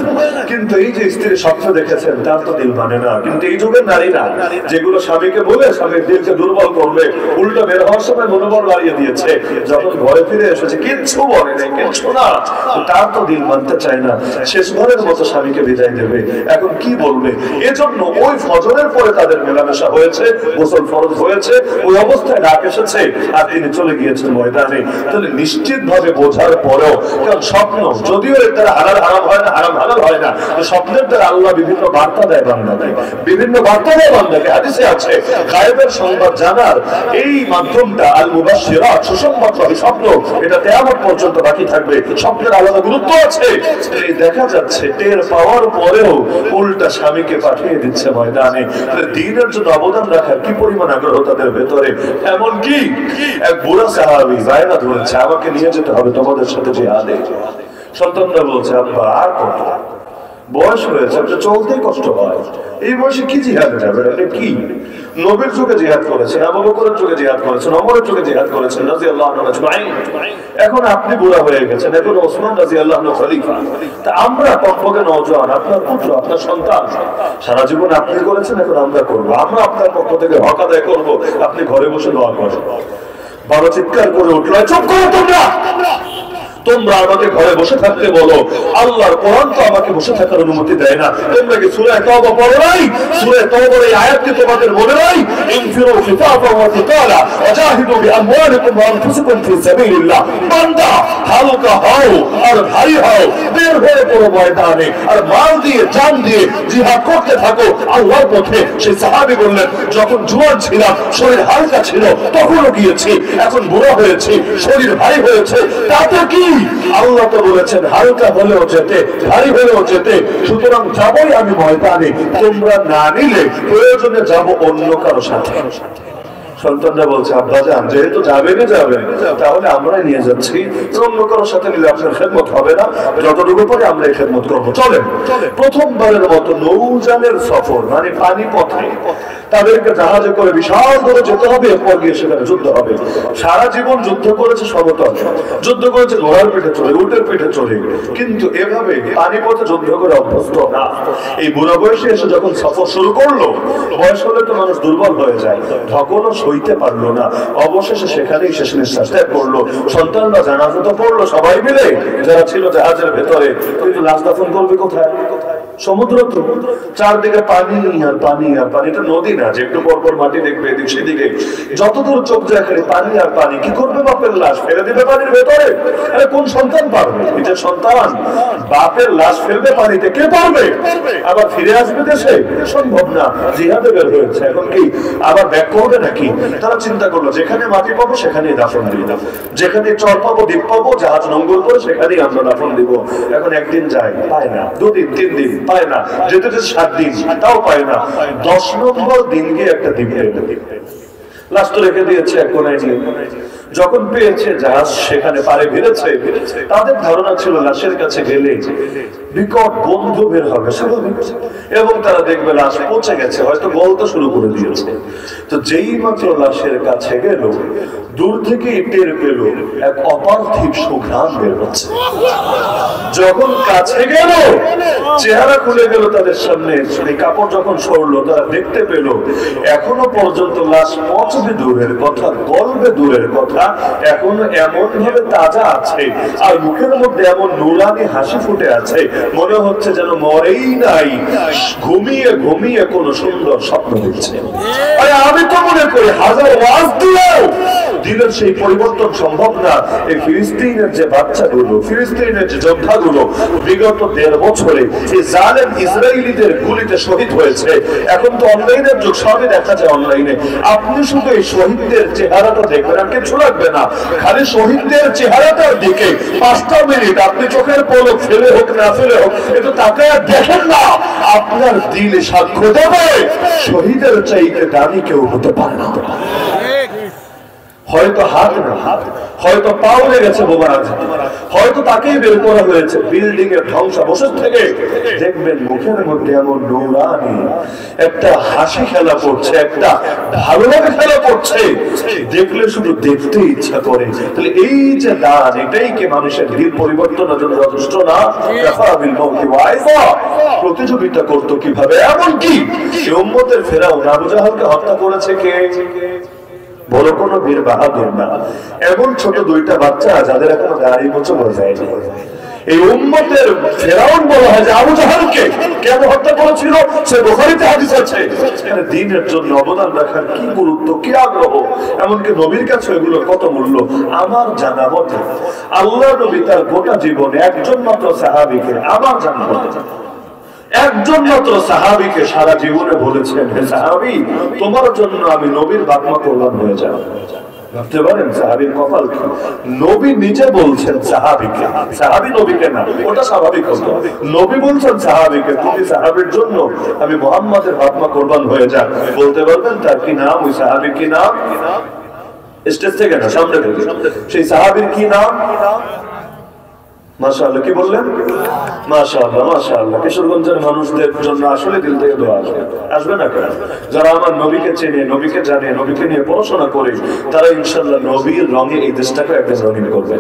কিন্তু এই যে স্ত্রী স্বপ্ন দেখেছেন, তার তো দিল মানে না। কিন্তু এই যুগের নারী না, যেগুলো স্বামীকে বলে স্বামীর দিলকে দুর্বল করবে, উল্টো বের হওয়ার সময় মনোবল বাড়িয়ে দিয়েছে, যখন ঘরে ফিরে এসেছে কিচ্ছু বলে নাই, কিচ্ছু না, তার তো দিল মানতে চায় না, শেষবারের মতো স্বামীকে বিদায় দেবে। এখন কি বলবে? এজন্য ওই ফজরের পরে তাদের মেলামেশা হয়েছে, গোসল ফরজ হয়েছে, ওই অবস্থায় ডাক এসেছে, আর তিনি চলে গিয়েছেন ময়দানে। তাহলে নিশ্চিত ভাবে বোঝার পরেও, কারণ স্বপ্ন যদিও এর দ্বারা হালাল হারাম হয় না, হারাম হালাল হয় না, স্বপ্নের দ্বারা আল্লাহ বিভিন্ন বার্তা দেয় বান্দাকে, বিভিন্ন বার্তা দেয় বান্দাকে। হাদিসে আছে, গায়েবের সংবাদ জানার এই মাধ্যমটা আল মুবাশশিরাত, সুসংবাদবাহী স্বপ্ন, এটা কিয়ামত পর্যন্ত বাকি থাকবে। স্বপ্নের আলাদা গুরুত্ব আছে। দেখা যাচ্ছে টের পাওয়ার পরেও উল্টা স্বামীকে পাঠিয়ে দিচ্ছে ময়দানে। দ্বীনের জন্য অবদান রাখার কি পরিমাণ আগ্রহ তাদের ভেতরে। এমনকি এক বুড়া সাহাবী বায়না ধরেছে, আমাকে নিয়ে যেতে হবে তোমাদের সাথে জিহাদে। সন্তানরা বলছে, আব্বা আর কত, বয়স হয়েছে, চলতেই কষ্ট হয়, এই বয়সে কি জিহাদে যাবে? কি নবীর যুগে জিহাদ করেছেন, আবু বকরের যুগে জিহাদ করেছেন, ওমরের যুগে জিহাদ করেছেন রাদিয়াল্লাহু আনহু আজমাইন। এখন আপনি বুড়া হয়ে গেছেন, এখন ওসমান রাদিয়াল্লাহু আনহু খলিফা। তা আমরা পক্ষে নওজোয়ান, আপনার পুত্র, আপনার সন্তান, সারা জীবন আপনি করেছেন, এখন আমরা করবো। আমরা আপনার পক্ষ থেকে হক আদায় করবো, আপনি ঘরে বসে দোয়া করেন। বাবা চিৎকার করে উঠল, চুপ করো তোমরা, তোমরা আমাকে ঘরে বসে থাকতে বলো, আল্লাহর কোরআন তো আমাকে বসে থাকার অনুমতি দেয় না। তোমরা কি সূরা তাওবা পড়ো নাই? সূরা তাওবার এই আয়াতটি তোমাদের মনে নাই? ইনফিরু খিফাফা ওয়া তিকালা ওয়াজাহিদু বিআমওয়ালিকুম ওয়া আনফুসিকুম ফি সাবিলিল্লাহ। বান্দা হালকা হও আর ভারী হও, বের হয়ে পড়ো ময়দানে, আর মাল দিয়ে জান দিয়ে জিহাদ করতে থাকো আল্লাহর পথে। সেই সাহাবী বললেন, যখন জোয়ান ছিলাম, শরীর হালকা ছিল, তখনও গিয়েছি, এখন বুড়া হয়েছি, শরীর ভারী হয়েছে, তাতে কি? আল্লাহ তো বলেছেন হালকা হলেও যেতে, ভারী হলেও যেতে, সুতরাং যাবই আমি ময়দানে, তোমরা না নিলে প্রয়োজনে যাব অন্য কারো সাথে। সন্তানরা বলছে আব্বাজান যেহেতু যাবেন তাহলে আমরাই নিয়ে যাচ্ছি, অন্য কারোর সাথে নিলে আপনার খেদমত হবে না, যতটুকু পরে আমরা এই খেদমত করবো। চলেন প্রথমবারের মতো নৌযানের সফর, মানে পানি পথে তাদেরকে জাহাজে করে বিশাল করে যেতে হবে, এরপর গিয়ে সেখানে যুদ্ধ হবে। সারা জীবন যুদ্ধ করেছে সমতল, যুদ্ধ করেছে ঘোড়ার পিঠে চড়ে, উটের পিঠে চড়ে, কিন্তু এভাবে পানি পথে যুদ্ধ করে অভ্যস্ত না। এই বুড়া বয়সে এসে যখন সফর শুরু করলো, বয়স হলে তো মানুষ দুর্বল হয়ে যায়, ধকলও সইতে পারলো না, অবশেষে সেখানেই শেষ নিঃশ্বাস ত্যাগ করলো। সন্তানরা জানাজা তো পড়লো সবাই মিলে, যারা ছিল জাহাজের ভেতরে, কিন্তু লাশ দাফন করবে কোথায়? সমুদ্র তো, চারদিকে পানি আর পানি আর পানি। এটা নদী না যে একটু পর পর মাটি দেখবে এদিক সেদিকে, যতদূর চোখ যায় খালি পানি আর পানি। কি করবে বাপের লাশ? ফেলে দিবে পানির ভেতরে? আরে কোন সন্তান পারবে? এটা সন্তান বাপের লাশ ফেলবে পানিতে, কে পারবে? আবার ফিরে আসবে দেশে? সম্ভব না। জিহাদে বের হয়েছে, এখন কি আবার ব্যাক করবে নাকি? তারা চিন্তা করলো যেখানে মাটি পাবো সেখানেই দাফন দিব, যেখানে চর পাবো দ্বীপ পাবো জাহাজ নোঙ্গল করে সেখানেই আমরা দাফন দিব। এখন একদিন যায়, পায় না, দুদিন তিন দিন পায় না, যেতে যেতে 7 দিন তাও পায় না। 10 নম্বর দিন গিয়ে একটা দ্বীপে লাশ তো রেখে দিয়েছে এক কোনায় নিয়ে। যখন পেয়েছে জাহাজ সেখানে পারে ভিড়েছে, তাদের ধারণা ছিল লাশের কাছে গেলে বিকট গন্ধ বের হবে স্বাভাবিক, এবং তারা দেখবে লাশ পচে গেছে, হয়তো গলতে শুরু করে দিয়েছে। তো যেই মাত্র লাশের কাছে গেল, দূর থেকে টের পেল এক অপার্থিব সুঘ্রাণ বের হচ্ছে। যখন কাছে গেল, চেহারা খুলে গেল তাদের সামনে, এই কাপড় যখন সরলো, তারা দেখতে পেল এখনো পর্যন্ত লাশ পচবে দূরের কথা, গলবে দূরের কথা, এখনো এমন ভাবে তাজা আছে, আর মুখের মধ্যে এমন নুরানি হাসি ফুটে আছে, মনে হচ্ছে যেন মরেই নাই, ঘুমিয়ে ঘুমিয়ে কোন সুন্দর স্বপ্ন দেখছে। আরে আমি তো মনে করি হাজার ওয়াজ দিলেও দিনের সেই পরিবর্তন সম্ভব না। এই ফিলিস্তিনের যে বাচ্চাগুলো, ফিলিস্তিনের যে যোদ্ধাগুলো বিগত 1.5 বছরে এই জালেম ইসরায়েলিদের গুলিতে শহীদ হয়েছে। এখন তো অনলাইনের যুগ, সবই দেখা যায় অনলাইনে। আপনি শুধু এই শহীদদের চেহারাটা দেখবেন, আর কিছু লাগবে না, খালি শহীদদের চেহারাটার দিকে 5টা মিনিট আপনি চোখের পলক ফেলে হোক না ফেলে হোক একটু তাকায় দেখেন না, আপনার দিলে সাক্ষ্য দেবে শহীদের চাইতে দামি কেউ হতে পারে না। হয়তো হাত না, হয়তো পাও লেগেছে বোমার আঘাতে, হয়তো তাকেই বের করা হয়েছে বিল্ডিং এর ধ্বংসাবশেষ থেকে। দেখবেন মুখের মধ্যে এমন নূরানি একটা হাসি খেলা করছে, একটা ভালো লাগে খেলা করছে, দেখলে শুধু দেখতে ইচ্ছা করে। তাহলে এই যে দান, এটাই কি মানুষের দিল পরিবর্তনের জন্য যথেষ্ট না? প্রতিযোগিতা করতো কিভাবে? এমনকি উম্মতের ফেরাউন আবু জাহলকে হত্যা করেছে কে? বড় কোন বীর বাহাদুর না, এমন ছোট 2টা বাচ্চা যাদের এখনো গাড়ি বছর যায়নি। এই উম্মতের ফেরাউন বলা হয় যে আবু জাহলকে কেন হত্যা করেছিল? সে বুখারীতে হাদিস আছে। দ্বীনের জন্য অবদান রাখার কি গুরুত্ব, কি আগ্রহ, এমনকি নবীর কাছে এগুলোর কত মূল্য। আমার জানা মতে আল্লাহ নবী তার গোটা জীবনে একজন মাত্র সাহাবীকে, আমার জানা মতে একজন মাত্র সাহাবীকে সারা জীবনে বলেছেন, হে সাহাবী, তোমার জন্য আমি নবীর বাপমা কোরবান হয়ে যাব। ভাবতে পারেন সাহাবীর কপাল কি? নবী নিজে বলছেন সাহাবীকে, সাহাবী নবীকে না, ওটা স্বাভাবিক হতো। নবী বলছেন সাহাবীকে, তুমি সাহাবীর জন্য আমি মুহাম্মাদের বাপমা কোরবান হয়ে যাব। বলতে পারবেন তার কি নাম? ওই সাহাবীর কি নাম? স্টেজ থেকে না, সামনে থেকে। সেই সাহাবীর কি নাম? মাশাআল্লাহ। কি বললেন? মাশাআল্লাহ, মাশাআল্লাহ। কিশোরগঞ্জের মানুষদের জন্য আসলে দিল থেকে দোয়া আসবে, আসবে না কেন? যারা আমার নবীকে চেনে, নবীকে জানে, নবীকে নিয়ে পড়াশোনা করে, তারা ইনশাআল্লাহ নবীর রঙে এই দেশটাকে একদম রঙিন করবে।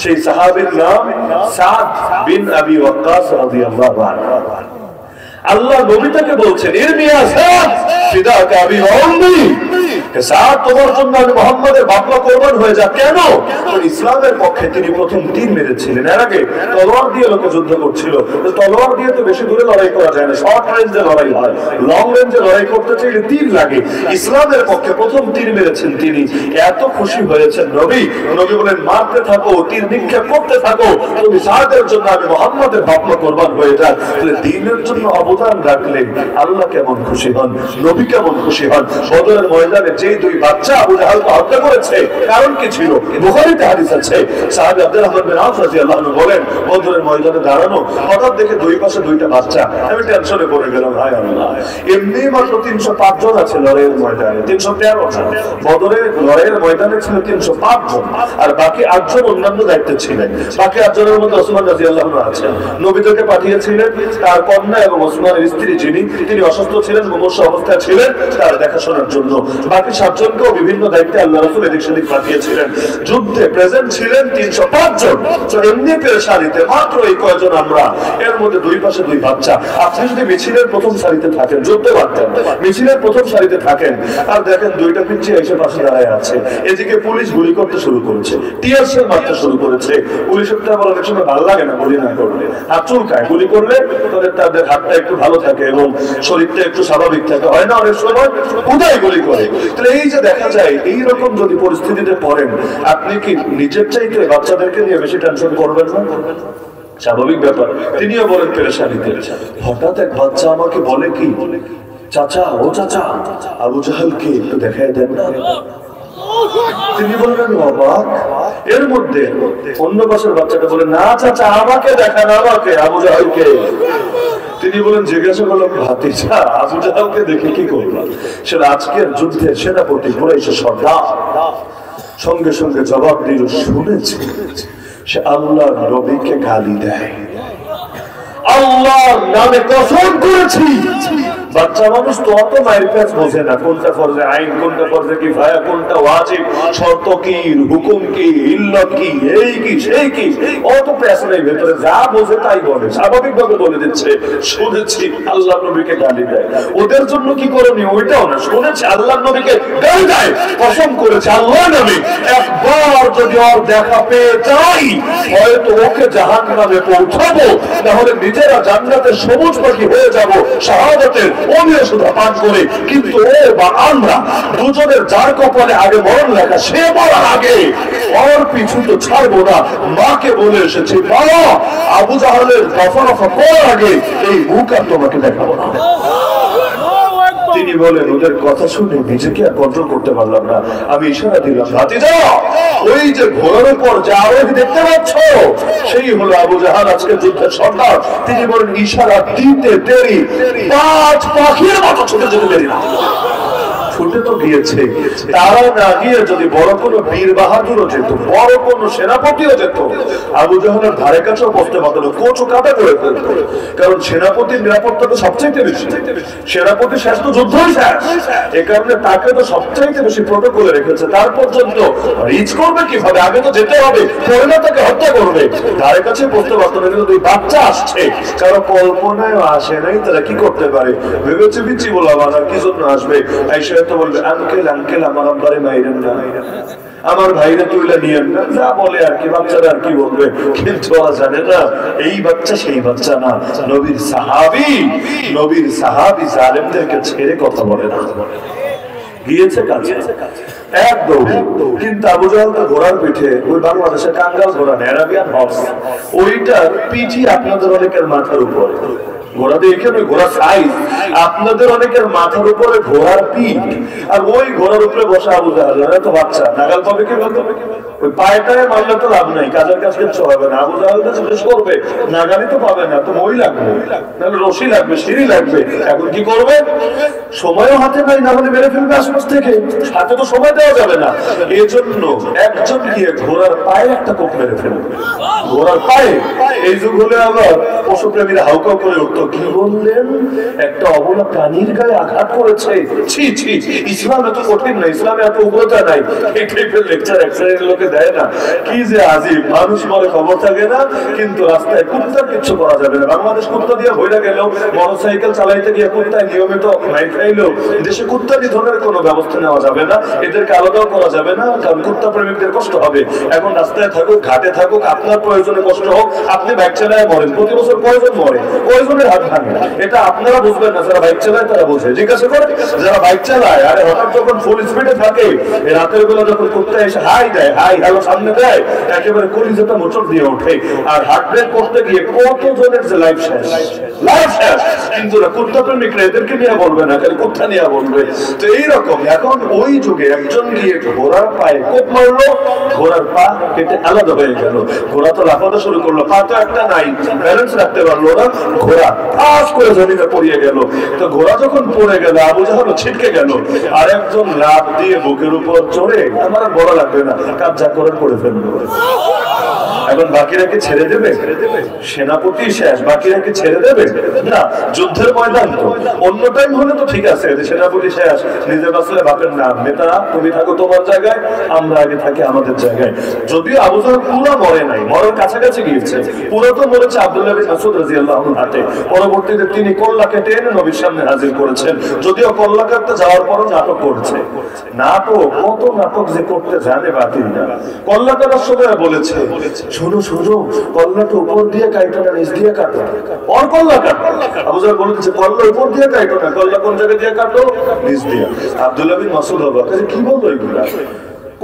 সেই সাহাবীর নাম সাদ বিন আবি ওয়াক্কাস রাদিয়াল্লাহু আনহু। আল্লাহ নবী তাকে বলছেন, ইরমিয়া সাদ ফিদাকা আবি ওয়া উম্মি, সাদ তোমার জন্য আমি মুহাম্মাদের বাপমা কোরবান হয়ে যা। কেন? ইসলামের পক্ষে তিনি প্রথম তীর মেরেছিলেন। এর আগে তলোয়ার দিয়ে লোকে যুদ্ধ করছিল, তলোয়ার দিয়ে তো বেশি দূরে লড়াই করা যায় না, শর্ট রেঞ্জে লড়াই হয়। লং রেঞ্জে লড়াই করতে চাইলে তীর লাগে। ইসলামের পক্ষে প্রথম তীর মেরেছেন তিনি। এত খুশি হয়েছেন নবী, নবী বলেন, মারতে থাকো, তীর নিক্ষেপ করতে থাকো, তুমি সাদের জন্য আমি মুহাম্মাদের বাপমা কোরবান হয়ে যান। তাহলে দ্বীনের জন্য অবদান রাখলে আল্লাহ কেমন খুশি হন, নবী কেমন খুশি হন। বদরের ময়দানে যে দুই বাচ্চা আবু জাহালকে হত্যা করেছে কারণ কি ছিল? বুখারীতে হাদিস আছে, সাহাবী আব্দুর রাহমান বিন আওফ রাদিয়াল্লাহু আনহু বলেন, বদরের ময়দানে দাঁড়ানো, হঠাৎ দেখে দুই পাশে দুইটা বাচ্চা, আমি টেনশনে পড়ে গেলাম, হায় আল্লাহ, এমনি মাত্র 305 জন আছে লড়াইয়ের ময়দানে, 313 জন। বদরের লড়াইয়ের ময়দানে ছিল 305 জন, আর বাকি 8 জন অন্যান্য দায়িত্বে ছিলেন। বাকি 8 জনের মধ্যে ওসমান রাদিয়াল্লাহু আনহু আছেন। নবীকে পাঠিয়েছিলেন তার কন্যা এবং ওসমানের স্ত্রী তিনি অসুস্থ ছিলেন, মুমূর্ষ অবস্থায় ছিলেন, তার দেখাশোনার জন্য। বাকি 7 জনকেও বিভিন্ন দায়িত্বে আল্লাহ রাসূল এদিক সেদিক পাঠিয়েছিলেন। যুদ্ধে প্রেজেন্ট ছিলেন 305 জন। তো এমনি পেরেশানিতে মাত্র এই কয়জন আমরা, এর মধ্যে দুই পাশে দুই বাচ্চা। আপনি যদি মিছিলের প্রথম সারিতে থাকেন, যুদ্ধে পারতেন, মিছিলের প্রথম সারিতে থাকেন, আর দেখেন দুইটা পিচ্ছি এসে পাশে দাঁড়ায় আছে, এদিকে পুলিশ গুলি করতে শুরু করেছে, টিয়ার সেল মারতে শুরু করেছে। পুলিশের আবার অনেক সময় ভালো লাগে না গুলি না করলে, হাত চুলকায়, গুলি করলে তাদের হাতটা একটু ভালো থাকে এবং শরীরটা একটু স্বাভাবিক থাকে, হয় না অনেক সময় উদয় গুলি করে। তাহলে এই যে দেখা যায়, এইরকম যদি পরিস্থিতিতে পড়েন, আপনি কি নিজের চাইতে বাচ্চাদেরকে নিয়ে বেশি টেনশন করবেন না? স্বাভাবিক ব্যাপার। তিনিও বলেন পেরেশানিতে। হঠাৎ এক বাচ্চা আমাকে বলে কি, চাচা, ও চাচা, আবু জাহালকে একটু দেখায় দেন না। তিনি বললেন অবাক। এর মধ্যে অন্য পাশের বাচ্চাটা বলে, না চাচা, আমাকে দেখান, আমাকে, আবু জাহালকে। তিনি বলেন, জিজ্ঞাসা করলাম, ভাতিজা, আবু জাহালকে দেখে কি করলাম? সেটা আজকের যুদ্ধের সেনাপতি কুরাইশের সর্দার। সঙ্গে সঙ্গে জবাব দিল, শুনেছি সে আল্লাহর নবীকে গালি দেয়, আল্লাহর নামে কসম করেছি। বাচ্চা মানুষ তো অত মায়ের কাজ বোঝে না, কোনটা ফরজে আইন, কোনটা ফরজে কিফায়া, কোনটা ওয়াজিব, শর্ত কি, হুকুম কি, ইল্লাত কি, এই কি সেই কি, অত পেছনের ভেতরে যা বোঝে তাই বলে, স্বাভাবিকভাবে বলে দিচ্ছে, শুনেছি আল্লাহ নবীকে গালি দেয়। ওদের জন্য কি করণীয় ওইটাও না, শুনেছি আল্লাহ নবীকে গালি দেয়, কসম করেছে আল্লাহ নবী একবার যদি ওর দেখা পেয়ে যাই, হয়তো ওকে জাহান্নামে পৌঁছাবো, তাহলে নিজেরা জান্নাতের সবুজ পাখি হয়ে যাব, শাহাদাতের অমীয় সুধা পান করে। কিন্তু ও বা আমরা দুজনের যার কপালে আগে মরণ লেখা, সে মরার আগে ওর পিছু তো ছাড়বো না। মাকে বলে এসেছি, বাবা, আবু জাহালের দফা রফা করার আগে এই মুখ আর তোমাকে দেখাবো না। তিনি বলেন, ওদের কথা শুনে নিজেকে আর কন্ট্রোল করতে পারলাম না, আমি ইশারা দিলাম, ভাতিজা, ওই যে ঘোড়ার উপর যে আরোহী দেখতে পাচ্ছ, সেই হলো আবু জাহাল, আজকে যুদ্ধের সর্দার। তিনি বলেন, ইশারা দিতে দেরি, 5 পাখির মতো ছুটে যেতে দেরি না। ছুটে তো গিয়েছে, তারা না গিয়ে যদি বড় কোনো বীর বাহাদুরও যেত, বড় কোনো সেনাপতিও যেত, আবু জাহালের ধারে কাছেও বসতে পারত না, কোচও কাটা করে ফেলত। কারণ সেনাপতির নিরাপত্তা তো সবচাইতে বেশি, সেনাপতি শেষ তো যুদ্ধই শেষ, এ কারণে তাকে তো সবচাইতে বেশি প্রটোকলে রেখেছে। তার পর্যন্ত রিচ করবে কিভাবে, আগে তো যেতে হবে, পরে না তাকে হত্যা করবে। ধারে কাছে বসতে পারত না, কিন্তু দুই বাচ্চা আসছে, কারো কল্পনায় আসে নাই তারা কি করতে পারে, ভেবেছে বিচি বলা বানা কি জন্য আসবে। তো বলবে, আঙ্কেল আঙ্কেল, আমার আব্বারে মাইরেন না, আমার ভাইরা তুইলা নিয়েন না, যা বলে আর কি, বাচ্চারা আর কি বলবে। কিন্তু ওরা জানে না এই বাচ্চা সেই বাচ্চা না, নবীর সাহাবী, নবীর সাহাবী জালেমদেরকে ছেড়ে কথা বলে না। গিয়েছে কাছে এক দৌড়ে, কিন্তু আবু জাহাল তো ঘোড়ার পিঠে, ওই বাংলাদেশের কাঙ্গাল ঘোড়া, অ্যারাবিয়ান হর্স, ওইটার পিঠি আপনাদের অনেকের মাথার উপরে। ঘোড়া দেখেন, ওই ঘোড়া সাইজ আপনাদের অনেকের মাথার উপরে ঘোড়ার পিঠ, আর ওই ঘোড়ার উপরে বসে আবু জাহাল, তো বাচ্চা নাগাল পাবে কি বলতে, ওই পায়েটায় মারলে তো লাভ নাই, কাজের কাজ কিছু হবে না। আবু জাহাল জিজ্ঞেস করবে, নাগালি তো পাবে না, তো মই লাগবে, তাহলে রশি লাগবে, সিঁড়ি লাগবে, এখন কি করবে? সময়ও হাতে নাই, না হলে মেরে ফেলবে আশপাশ থেকে, হাতে তো সময় দেওয়া যাবে না। এই জন্য একজন গিয়ে ঘোড়ার পায়ে একটা কোপ মেরে ফেলবে, ঘোড়ার পায়ে। এই যুগ হলে আবার পশুপ্রেমীরা হাউকাউ করে উঠতো, কি বললেন, একটা অবলা প্রাণীর গায়ে আঘাত করেছে, ছি ছি, ইসলাম এত কঠিন না, ইসলামে এত উগ্রতা নাই। এই টাইপের লেকচার এক শ্রেণীর লোকে দেয় না, কি যে আজিব, মানুষ মরে খবর থাকে না, কিন্তু রাস্তায় কুত্তার কিচ্ছু করা যাবে না। বাংলাদেশ কুত্তা দিয়ে ভইরা গেলেও, মোটরসাইকেল চালাইতে গিয়ে কুত্তায় নিয়মিত মাইর খাইলেও, দেশে কুত্তা নিধনের কোনো ব্যবস্থা নেওয়া যাবে না, এদেরকে আলাদাও করা যাবে না, কারণ কুত্তা প্রেমিকদের কষ্ট হবে। এখন রাস্তায় থাকুক, ঘাটে থাকুক, আপনার প্রয়োজনে কষ্ট হোক, আপনি বাইক চালায় মরেন, প্রতি বছর কয়জন মরে, কয়জনের হাত ভাঙে, এটা আপনারা বুঝবেন না, যারা বাইক চালায় তারা বোঝে। জিজ্ঞাসা করে যারা বাইক চালায়, আরে হঠাৎ যখন ফুল স্পিডে থাকে, রাতের বেলা যখন করতে এসে হাই দেয়, হাই হ্যালো সামনে দেয়, একেবারে কলিজাটা মোচড় দিয়ে ওঠে। আর হার্ট ব্রেক করতে গিয়ে কত জনের যে লাইফ শেষ, লাইফ শেষ। কিন্তু কুত্তা প্রেমিকরা এদেরকে নিয়ে বলবে না, খালি কুত্তা নিয়ে বলবে। তো এইরকম এখন ওই যুগে একজন গিয়ে ঘোড়ার পায়ে কোপ মারলো, ঘোড়ার পা কেটে আলাদা হয়ে গেল। ঘোড়া তো লাফাতে শুরু করলো, পা তো একটা নাই, ব্যালেন্স রাখতে পারলো না, ঘোড়া ফাঁস করে জমিনে পড়িয়ে গেল। তো ঘোড়া যখন পড়ে গেল, আবু জাহল ছিটকে গেল, আর একজন লাফ দিয়ে বুকের উপর চড়ে, আমার বড় লাগবে না, কাজ যা করে করে ফেললো। এখন বাকিরাকে ছেড়ে দেবে? সেনাপতি শেষ, বাকিরাকে ছেড়ে দেবে না। যুদ্ধের ময়দান তো, অন্য টাইম হলে তো ঠিক আছে, সেনাপতি শেষ, নিজে বাঁচলে বাপের নাম, নেতা তুমি থাকো তোমার জায়গায়, আমরা আগে থাকি আমাদের জায়গায়। যদিও আবু জাহল পুরো মরে নাই, মরার কাছাকাছি গিয়েছে, পুরো তো মরেছে আব্দুল্লাহ বিন মাসউদ রাদিয়াল্লাহু আনহুর হাতে। পরবর্তীতে তিনি কল্লা কেটে এনে নবীর সামনে হাজির করেছেন। যদিও কল্লা কাটতে যাওয়ার পরও নাটক করছে, নাটক কত নাটক যে করতে জানে বাতিলরা। কল্লা কাটার সময় বলেছে, শোনো শোনো, কল্লাটা উপর দিয়ে কাটো না নিচ দিয়ে কাটো, আর কল্লা কাটো। আবু জাহল বলে দিচ্ছে কল্লা উপর দিয়ে কাটো না, কল্লা কোন জায়গা দিয়ে কাটো? নিচ দিয়ে। আব্দুল্লাহ বিন মাসউদ অবাক, কি বললো এগুলা?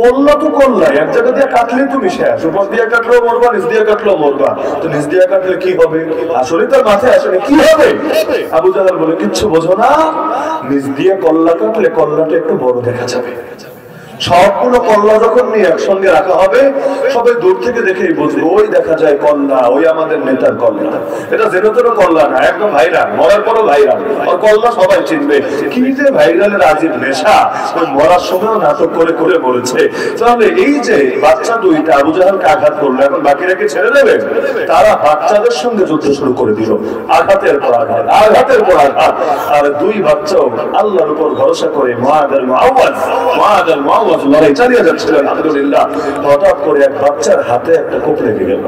কল্লা তো কল্লা, এক জায়গা দিয়ে কাটলে তুমি শেষ, উপর দিয়ে কাটলেও মরবা, নিচ দিয়ে কাটলেও মরবা। তো নিচ দিয়ে কাটলে কি হবে? আসলে তার মাথায় আসলে কি হবে? আবু জাহল বলে, কিচ্ছু বোঝো না, নিচ দিয়ে কল্লা কাটলে কল্লাটা একটু বড় দেখা যাবে। সবগুলো কল্লা যখন নিয়ে একসঙ্গে রাখা হবে, সবাই দূর থেকে দেখেই বুঝবে, ওই দেখা যায় কল্লা, ওই আমাদের নেতার কল্লা। এটা যেন তেন কল্লা না, একদম ভাইরাল, মরার পরও ভাইরাল, আর কল্লা সবাই চিনবে। কি যে ভাইরালের আজিব নেশা, ওই মরার সময়ও নাটক করে করে মরেছে। তাহলে এই যে বাচ্চা দুইটা আবু জাহলকে আঘাত করলো, এখন বাকিরাকে ছেড়ে দেবে? তারা বাচ্চাদের সঙ্গে যুদ্ধ শুরু করে দিল, আঘাতের পর আঘাত, আঘাতের পর আঘাত। আর দুই বাচ্চাও আল্লাহর উপর ভরসা করে মুআদ আল মুআওয়াজ লড়াই চালিয়ে যাচ্ছিলেন। আলহামদুলিল্লাহ, হঠাৎ করে এক বাচ্চার হাতে একটা কোপ লেগে গেল।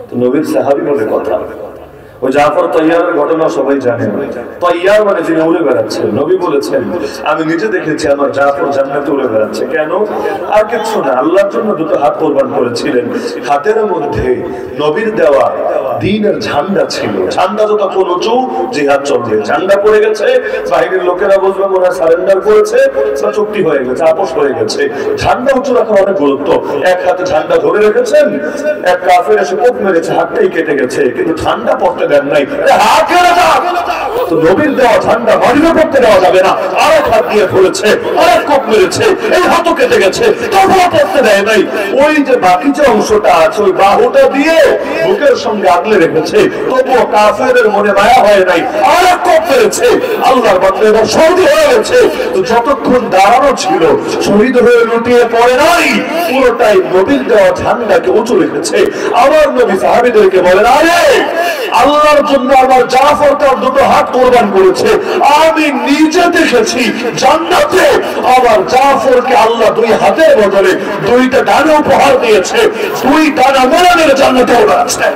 তো নবীর সাহাবী বলে কথা, ওই জাফর তৈয়ারের ঘটনা সবাই জানেন। তৈয়ার মানে যিনি উড়ে বেড়াচ্ছে। নবী বলেছেন, আমি নিজে দেখেছি আমার জাফর জান্নাতে উড়ে বেড়াচ্ছে। কেন? আর কিছু না, আল্লাহর জন্য দুটো হাত কোরবান করেছিলেন। হাতের মধ্যে নবীর দেওয়া দ্বীনের ঝান্ডা ছিল। ঝান্ডা যতক্ষণ উঁচু, জিহাদ চলবে। ঝান্ডা পড়ে গেছে, বাহিনীর লোকেরা বুঝবে মনে হয় সারেন্ডার করেছে, চুক্তি হয়ে গেছে, আপোষ হয়ে গেছে। ঝান্ডা উঁচু রাখা অনেক গুরুত্ব। এক হাতে ঝান্ডা ধরে রেখেছেন, এক কাফের এসে কোপ মেরেছে, হাতটাই কেটে গেছে, কিন্তু ঠান্ডা পড়তে দেন নাই। তো নবীর দেওয়া ঝান্ডা মাটিতে পড়তে দেওয়া যাবে না। আরেক হাত দিয়ে ধরেছে, আরেক কোপ মেরেছে, এই হাতও কেটে গেছে, তবুও পড়তে দেয় নাই। ওই যে বাকি যে অংশটা আছে, ওই বাহুটা দিয়ে বুকের সঙ্গে আগলে রেখেছে, তবুও কাফেরের মনে মায়া হয় নাই, আরেক কোপ মেরেছে। আল্লাহর বান্দা এবার শহীদ হয়ে গেছে। তো যতক্ষণ দাঁড়ানো ছিল, শহীদ হয়ে লুটিয়ে পড়ে নাই, পুরোটাই নবীর দেওয়া ঝান্ডাকে উঁচু রেখেছে। আমার নবী সাহাবীদেরকে বলেন, আরে আল্লাহর জন্য আমার জাফর তার দুটো হাত কোরবান করেছে। আমি নিজে দেখেছি জান্নাতে আমার জাফরকে আল্লাহ দুই হাতের বদলে দুইটা ডানা উপহার দিয়েছে। দুই ডানা মোড়ানের জান্নাতে ওরা আছে।